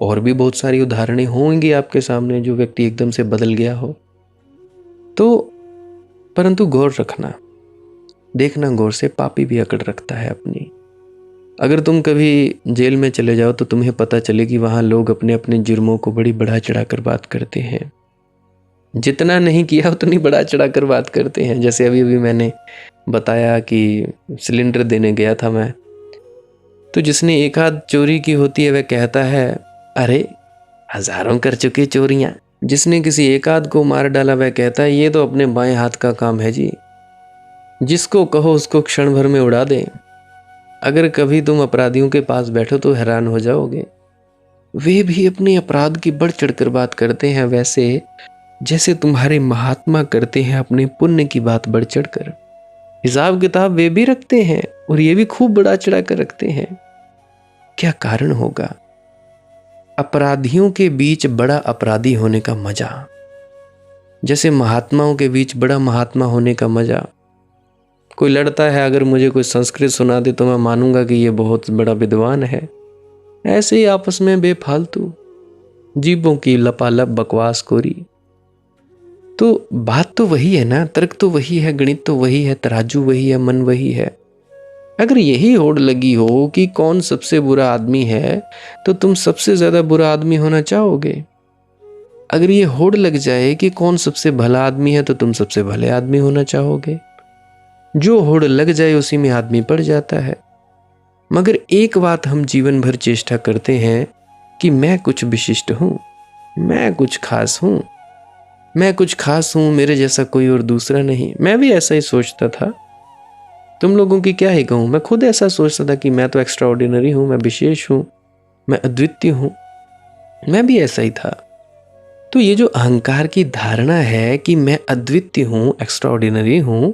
और भी बहुत सारी उदाहरणें होंगी आपके सामने जो व्यक्ति एकदम से बदल गया हो। तो परंतु गौर रखना, देखना गौर से, पापी भी अकड़ रखता है अपनी। अगर तुम कभी जेल में चले जाओ तो तुम्हें पता चले कि वहां लोग अपने अपने जुर्मों को बड़ी बढ़ा चढ़ा कर बात करते हैं। जितना नहीं किया उतनी बढ़ा चढ़ा कर बात करते हैं। जैसे अभी अभी मैंने बताया कि सिलेंडर देने गया था मैं, तो जिसने एक आध चोरी की होती है वह कहता है अरे हजारों कर चुके चोरियां। जिसने किसी एक आध को मार डाला वह कहता है ये तो अपने बाएं हाथ का काम है जी। जिसको कहो उसको क्षण भर में उड़ा दे। अगर कभी तुम अपराधियों के पास बैठो तो हैरान हो जाओगे, वे भी अपने अपराध की बढ़ चढ़कर बात करते हैं, वैसे जैसे तुम्हारे महात्मा करते हैं अपने पुण्य की बात बढ़ चढ़कर। हिसाब किताब वे भी रखते हैं और ये भी खूब बढ़ा चढ़ा कर रखते हैं। क्या कारण होगा? अपराधियों के बीच बड़ा अपराधी होने का मजा, जैसे महात्माओं के बीच बड़ा महात्मा होने का मजा। कोई लड़ता है, अगर मुझे कोई संस्कृत सुना दे तो मैं मानूंगा कि ये बहुत बड़ा विद्वान है। ऐसे ही आपस में बेफालतू जीवों की लपालप बकवास कोरी। तो बात तो वही है ना, तर्क तो वही है, गणित तो वही है, तराजू वही है, मन वही है। अगर यही होड़ लगी हो कि कौन सबसे बुरा आदमी है तो तुम सबसे ज्यादा बुरा आदमी होना चाहोगे। अगर ये होड़ लग जाए कि कौन सबसे भला आदमी है तो तुम सबसे भले आदमी होना चाहोगे। जो होड़ लग जाए उसी में आदमी पड़ जाता है। मगर एक बात हम जीवन भर चेष्टा करते हैं कि मैं कुछ विशिष्ट हूं, मैं कुछ खास हूं, मैं कुछ खास हूं, मेरे जैसा कोई और दूसरा नहीं। मैं भी ऐसा ही सोचता था, तुम लोगों की क्या ही कहूं, मैं खुद ऐसा सोचता था कि मैं तो एक्स्ट्रा ऑर्डिनरी हूं, मैं विशेष हूं, मैं अद्वितीय हूं। मैं भी ऐसा ही था। तो ये जो अहंकार की धारणा है कि मैं अद्वितीय हूं, एक्स्ट्रा ऑर्डिनरी हूं,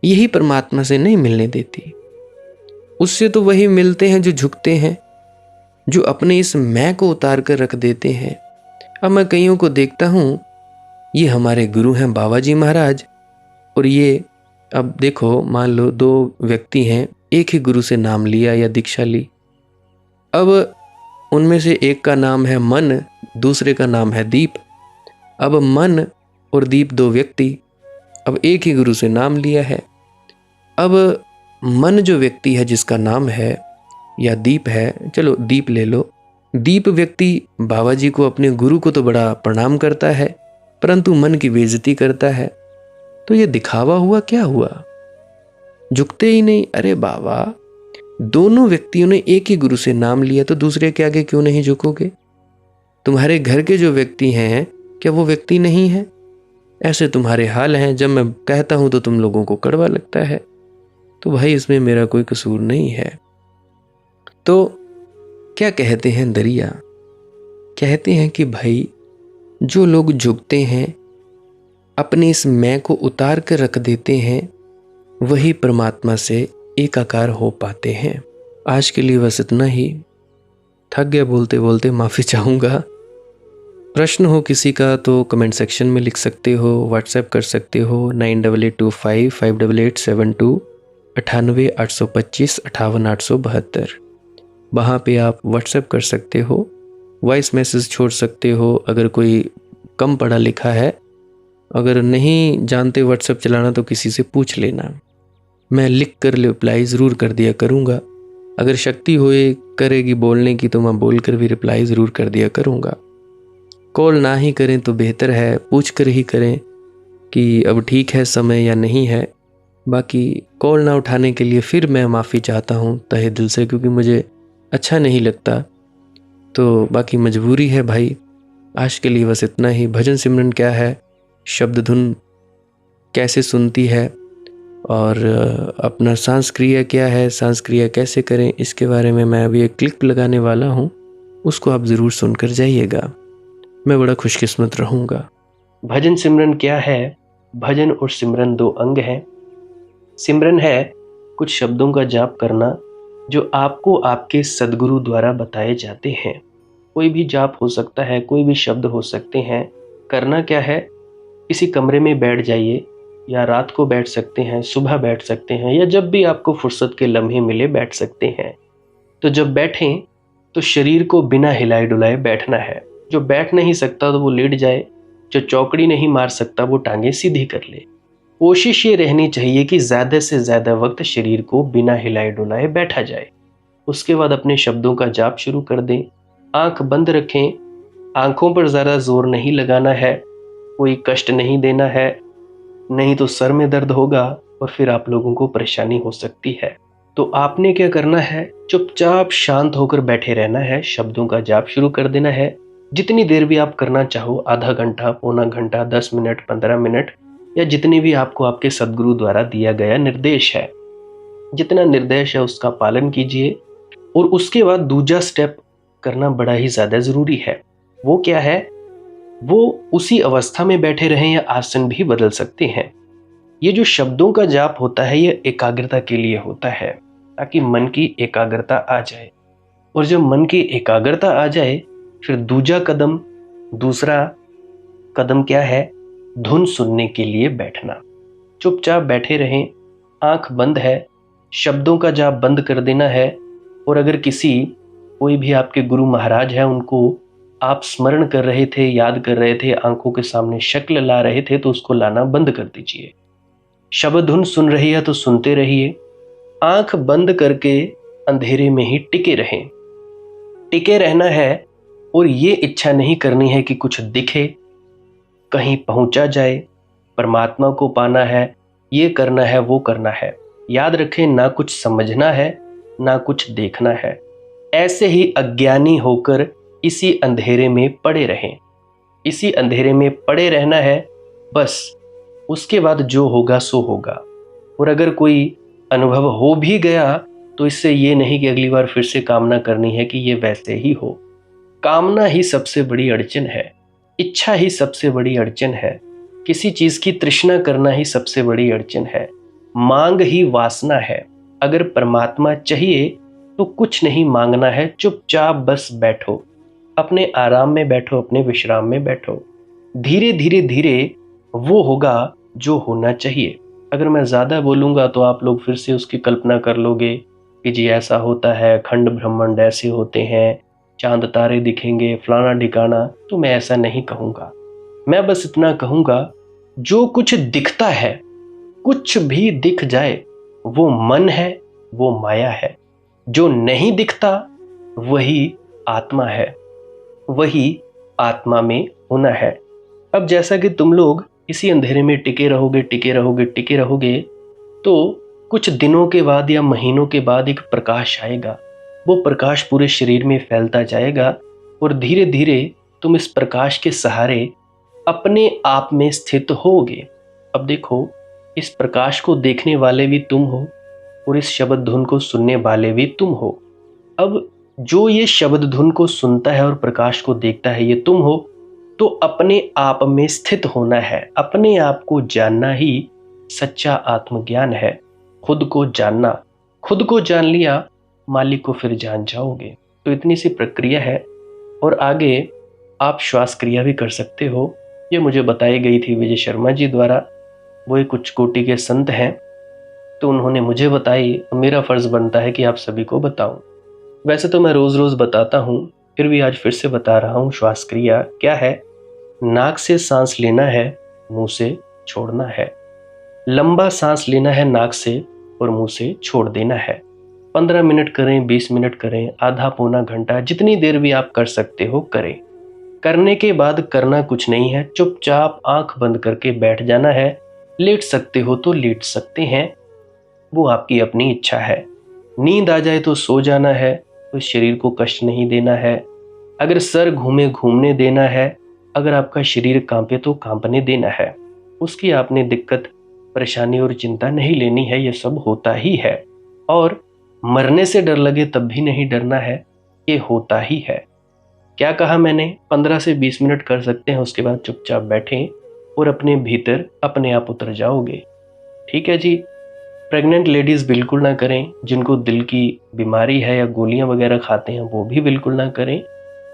यही परमात्मा से नहीं मिलने देती। उससे तो वही मिलते हैं जो झुकते हैं, जो अपने इस मैं को उतार कर रख देते हैं। अब मैं कईयों को देखता हूं, ये हमारे गुरु हैं बाबा जी महाराज। और ये अब देखो, मान लो दो व्यक्ति हैं, एक ही गुरु से नाम लिया या दीक्षा ली। अब उनमें से एक का नाम है मन, दूसरे का नाम है दीप। अब मन और दीप दो व्यक्ति, अब एक ही गुरु से नाम लिया है। अब मन जो व्यक्ति है जिसका नाम है या दीप है, चलो दीप ले लो, दीप व्यक्ति बाबा जी को, अपने गुरु को तो बड़ा प्रणाम करता है, परंतु मन की बेइज्जती करता है। तो ये दिखावा हुआ, क्या हुआ? झुकते ही नहीं। अरे बाबा, दोनों व्यक्तियों ने एक ही गुरु से नाम लिया, तो दूसरे के आगे क्यों नहीं झुकोगे? तुम्हारे घर के जो व्यक्ति हैं, क्या वो व्यक्ति नहीं है? ऐसे तुम्हारे हाल हैं, जब मैं कहता हूं तो तुम लोगों को कड़वा लगता है। तो भाई इसमें मेरा कोई कसूर नहीं है। तो क्या कहते हैं दरिया? कहते हैं कि भाई जो लोग झुकते हैं, अपने इस मैं को उतार कर रख देते हैं, वही परमात्मा से एकाकार हो पाते हैं। आज के लिए बस इतना ही। थक गया बोलते बोलते, माफ़ी चाहूँगा। प्रश्न हो किसी का तो कमेंट सेक्शन में लिख सकते हो, व्हाट्सएप कर सकते हो 9882558872 98 825 58 872। वहाँ पे आप व्हाट्सएप कर सकते हो, वॉइस मैसेज छोड़ सकते हो। अगर कोई कम पढ़ा लिखा है, अगर नहीं जानते व्हाट्सएप चलाना, तो किसी से पूछ लेना, मैं लिख कर रिप्लाई ज़रूर कर दिया करूँगा। अगर शक्ति होए करेगी बोलने की, तो मैं बोल कर भी रिप्लाई ज़रूर कर दिया करूँगा। कॉल ना ही करें तो बेहतर है, पूछ कर ही करें कि अब ठीक है समय या नहीं है। बाकी कॉल ना उठाने के लिए फिर मैं माफ़ी चाहता हूँ तहे दिल से, क्योंकि मुझे अच्छा नहीं लगता। तो बाकी मजबूरी है भाई। आज के लिए बस इतना ही। भजन सिमरन क्या है, शब्द धुन कैसे सुनती है, और अपना सांस क्रिया क्या है, सांस क्रिया कैसे करें, इसके बारे में मैं अभी एक क्लिप लगाने वाला हूँ, उसको आप ज़रूर सुनकर जाइएगा। मैं बड़ा खुशकिस्मत रहूँगा। भजन सिमरन क्या है? भजन और सिमरन दो अंग हैं। सिमरन है कुछ शब्दों का जाप करना जो आपको आपके सद्गुरु द्वारा बताए जाते हैं। कोई भी जाप हो सकता है, कोई भी शब्द हो सकते हैं। करना क्या है? किसी कमरे में बैठ जाइए, या रात को बैठ सकते हैं, सुबह बैठ सकते हैं, या जब भी आपको फुर्सत के लम्हे मिले बैठ सकते हैं। तो जब बैठें तो शरीर को बिना हिलाए डुलाए बैठना है। जो बैठ नहीं सकता तो वो लेट जाए, जो चौकड़ी नहीं मार सकता वो टांगे सीधी कर ले। कोशिश ये रहनी चाहिए कि ज़्यादा से ज़्यादा वक्त शरीर को बिना हिलाए डुलाए बैठा जाए। उसके बाद अपने शब्दों का जाप शुरू कर दें। आंख बंद रखें, आंखों पर ज़्यादा जोर नहीं लगाना है, कोई कष्ट नहीं देना है, नहीं तो सर में दर्द होगा और फिर आप लोगों को परेशानी हो सकती है। तो आपने क्या करना है? चुपचाप शांत होकर बैठे रहना है, शब्दों का जाप शुरू कर देना है। जितनी देर भी आप करना चाहो, आधा घंटा, पौना घंटा, 10 मिनट, 15 मिनट, या जितनी भी आपको आपके सद्गुरु द्वारा दिया गया निर्देश है, जितना निर्देश है उसका पालन कीजिए। और उसके बाद दूसरा स्टेप करना बड़ा ही ज़्यादा ज़रूरी है। वो क्या है? वो उसी अवस्था में बैठे रहें या आसन भी बदल सकते हैं। ये जो शब्दों का जाप होता है, ये एकाग्रता के लिए होता है, ताकि मन की एकाग्रता आ जाए। और जब मन की एकाग्रता आ जाए, फिर दूसरा कदम क्या है? धुन सुनने के लिए बैठना। चुपचाप बैठे रहें, आंख बंद है, शब्दों का जाप बंद कर देना है। और अगर कोई भी आपके गुरु महाराज है, उनको आप स्मरण कर रहे थे, याद कर रहे थे, आंखों के सामने शक्ल ला रहे थे, तो उसको लाना बंद कर दीजिए। शब्द धुन सुन रही है तो सुनते रहिए। आंख बंद करके अंधेरे में ही टिके रहें। टिके रहना है, और ये इच्छा नहीं करनी है कि कुछ दिखे, कहीं पहुंचा जाए, परमात्मा को पाना है, ये करना है, वो करना है। याद रखें, ना कुछ समझना है, ना कुछ देखना है। ऐसे ही अज्ञानी होकर इसी अंधेरे में पड़े रहें। इसी अंधेरे में पड़े रहना है बस। उसके बाद जो होगा सो होगा। और अगर कोई अनुभव हो भी गया, तो इससे ये नहीं कि अगली बार फिर से कामना करनी है कि ये वैसे ही हो। कामना ही सबसे बड़ी अड़चन है, इच्छा ही सबसे बड़ी अड़चन है, किसी चीज की तृष्णा करना ही सबसे बड़ी अड़चन है, मांग ही वासना है। अगर परमात्मा चाहिए तो कुछ नहीं मांगना है, चुपचाप बस बैठो, अपने आराम में बैठो, अपने विश्राम में बैठो। धीरे धीरे धीरे वो होगा जो होना चाहिए। अगर मैं ज़्यादा बोलूँगा तो आप लोग फिर से उसकी कल्पना कर लोगे कि जी ऐसा होता है, खंड ब्रह्मांड ऐसे होते हैं, चांद तारे दिखेंगे, फलाना ढिकाना। तो मैं ऐसा नहीं कहूँगा। मैं बस इतना कहूँगा, जो कुछ दिखता है, कुछ भी दिख जाए, वो मन है, वो माया है। जो नहीं दिखता वही आत्मा है, वही आत्मा में होना है। अब जैसा कि तुम लोग इसी अंधेरे में टिके रहोगे, टिके रहोगे, टिके रहोगे, तो कुछ दिनों के बाद या महीनों के बाद एक प्रकाश आएगा। वो प्रकाश पूरे शरीर में फैलता जाएगा और धीरे धीरे तुम इस प्रकाश के सहारे अपने आप में स्थित होगे। अब देखो, इस प्रकाश को देखने वाले भी तुम हो और इस शब्द धुन को सुनने वाले भी तुम हो। अब जो ये शब्द धुन को सुनता है और प्रकाश को देखता है, ये तुम हो। तो अपने आप में स्थित होना है, अपने आप को जानना ही सच्चा आत्मज्ञान है। खुद को जानना, खुद को जान लिया, मालिक को फिर जान जाओगे। तो इतनी सी प्रक्रिया है। और आगे आप श्वास क्रिया भी कर सकते हो। ये मुझे बताई गई थी विजय शर्मा जी द्वारा। वो एक उच्च कोटि के संत हैं, तो उन्होंने मुझे बताई, मेरा फर्ज बनता है कि आप सभी को बताऊं। वैसे तो मैं रोज रोज बताता हूं, फिर भी आज फिर से बता रहा हूं। श्वास क्रिया क्या है? नाक से सांस लेना है, मुंह से छोड़ना है। लंबा सांस लेना है नाक से और मुंह से छोड़ देना है। 15 मिनट करें, 20 मिनट करें, आधा पौना घंटा, जितनी देर भी आप कर सकते हो करें। करने के बाद करना कुछ नहीं है, चुपचाप आंख बंद करके बैठ जाना है। लेट सकते हो तो लेट सकते हैं, वो आपकी अपनी इच्छा है। नींद आ जाए तो सो जाना है, तो शरीर को कष्ट नहीं देना है। अगर सर घूमे घूमने देना है, अगर आपका शरीर कांपे तो कांपने देना है। उसकी आपने दिक्कत, परेशानी और चिंता नहीं लेनी है, ये सब होता ही है। और मरने से डर लगे तब भी नहीं डरना है, ये होता ही है। क्या कहा मैंने? 15 से 20 मिनट कर सकते हैं, उसके बाद चुपचाप बैठें और अपने भीतर अपने आप उतर जाओगे। ठीक है जी। प्रेग्नेंट लेडीज़ बिल्कुल ना करें, जिनको दिल की बीमारी है या गोलियां वगैरह खाते हैं वो भी बिल्कुल ना करें,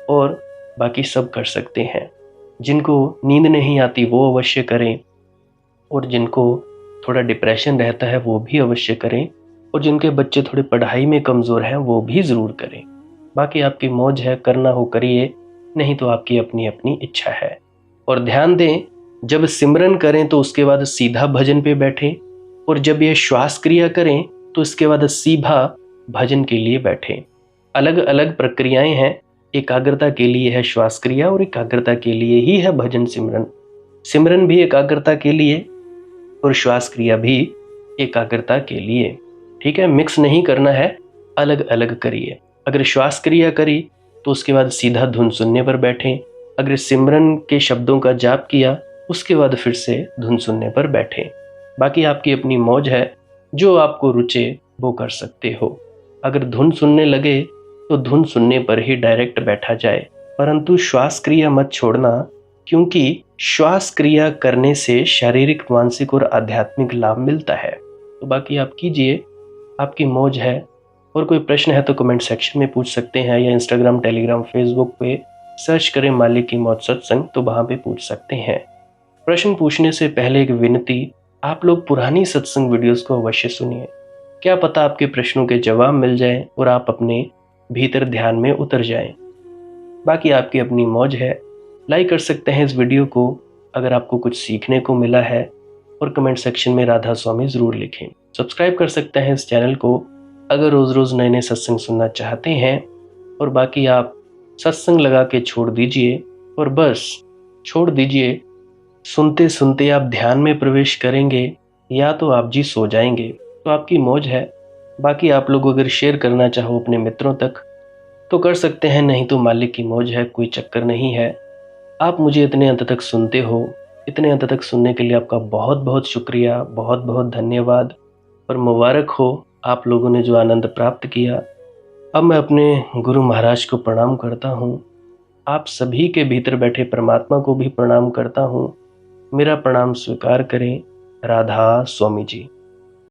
और बाकी सब कर सकते हैं। जिनको नींद नहीं आती वो अवश्य करें, और जिनको थोड़ा डिप्रेशन रहता है वो भी अवश्य करें, और जिनके बच्चे थोड़े पढ़ाई में कमज़ोर हैं वो भी ज़रूर करें। बाकी आपकी मौज है, करना हो करिए, नहीं तो आपकी अपनी अपनी इच्छा है। और ध्यान दें, जब सिमरन करें तो उसके बाद सीधा भजन पे बैठें, और जब ये श्वास क्रिया करें तो इसके बाद सीधा भजन के लिए बैठें। अलग अलग प्रक्रियाएं हैं। एकाग्रता के लिए है श्वास क्रिया और एकाग्रता के लिए ही है भजन सिमरन। सिमरन भी एकाग्रता के लिए और श्वास क्रिया भी एकाग्रता के लिए। ठीक है, मिक्स नहीं करना है, अलग अलग करिए। अगर श्वास क्रिया करी तो उसके बाद सीधा धुन सुनने पर बैठें। अगर सिमरन के शब्दों का जाप किया उसके बाद फिर से धुन सुनने पर बैठें। बाकी आपकी अपनी मौज है, जो आपको रुचे वो कर सकते हो। अगर धुन सुनने लगे तो धुन सुनने पर ही डायरेक्ट बैठा जाए, परंतु श्वास क्रिया मत छोड़ना, क्योंकि श्वास क्रिया करने से शारीरिक, मानसिक और आध्यात्मिक लाभ मिलता है। तो बाकी आप कीजिए, आपकी मौज है। और कोई प्रश्न है तो कमेंट सेक्शन में पूछ सकते हैं, या इंस्टाग्राम, टेलीग्राम, फेसबुक पे सर्च करें मालिक की मौज सत्संग, तो वहाँ पे पूछ सकते हैं। प्रश्न पूछने से पहले एक विनती, आप लोग पुरानी सत्संग वीडियोस को अवश्य सुनिए। क्या पता आपके प्रश्नों के जवाब मिल जाएं और आप अपने भीतर ध्यान में उतर जाएं। बाकी आपकी अपनी मौज है। लाइक कर सकते हैं इस वीडियो को अगर आपको कुछ सीखने को मिला है, और कमेंट सेक्शन में राधा स्वामी ज़रूर लिखें। सब्सक्राइब कर सकते हैं इस चैनल को अगर रोज़ रोज़ नए नए सत्संग सुनना चाहते हैं। और बाकी आप सत्संग लगा के छोड़ दीजिए, और बस छोड़ दीजिए। सुनते सुनते आप ध्यान में प्रवेश करेंगे, या तो आप जी सो जाएंगे, तो आपकी मौज है। बाकी आप लोग अगर शेयर करना चाहो अपने मित्रों तक तो कर सकते हैं, नहीं तो मालिक की मौज है, कोई चक्कर नहीं है। आप मुझे इतने अंत तक सुनते हो, इतने अंत तक सुनने के लिए आपका बहुत बहुत शुक्रिया, बहुत बहुत धन्यवाद। और मुबारक हो आप लोगों ने जो आनंद प्राप्त किया। अब मैं अपने गुरु महाराज को प्रणाम करता हूँ, आप सभी के भीतर बैठे परमात्मा को भी प्रणाम करता हूँ। मेरा प्रणाम स्वीकार करें। राधा स्वामी जी।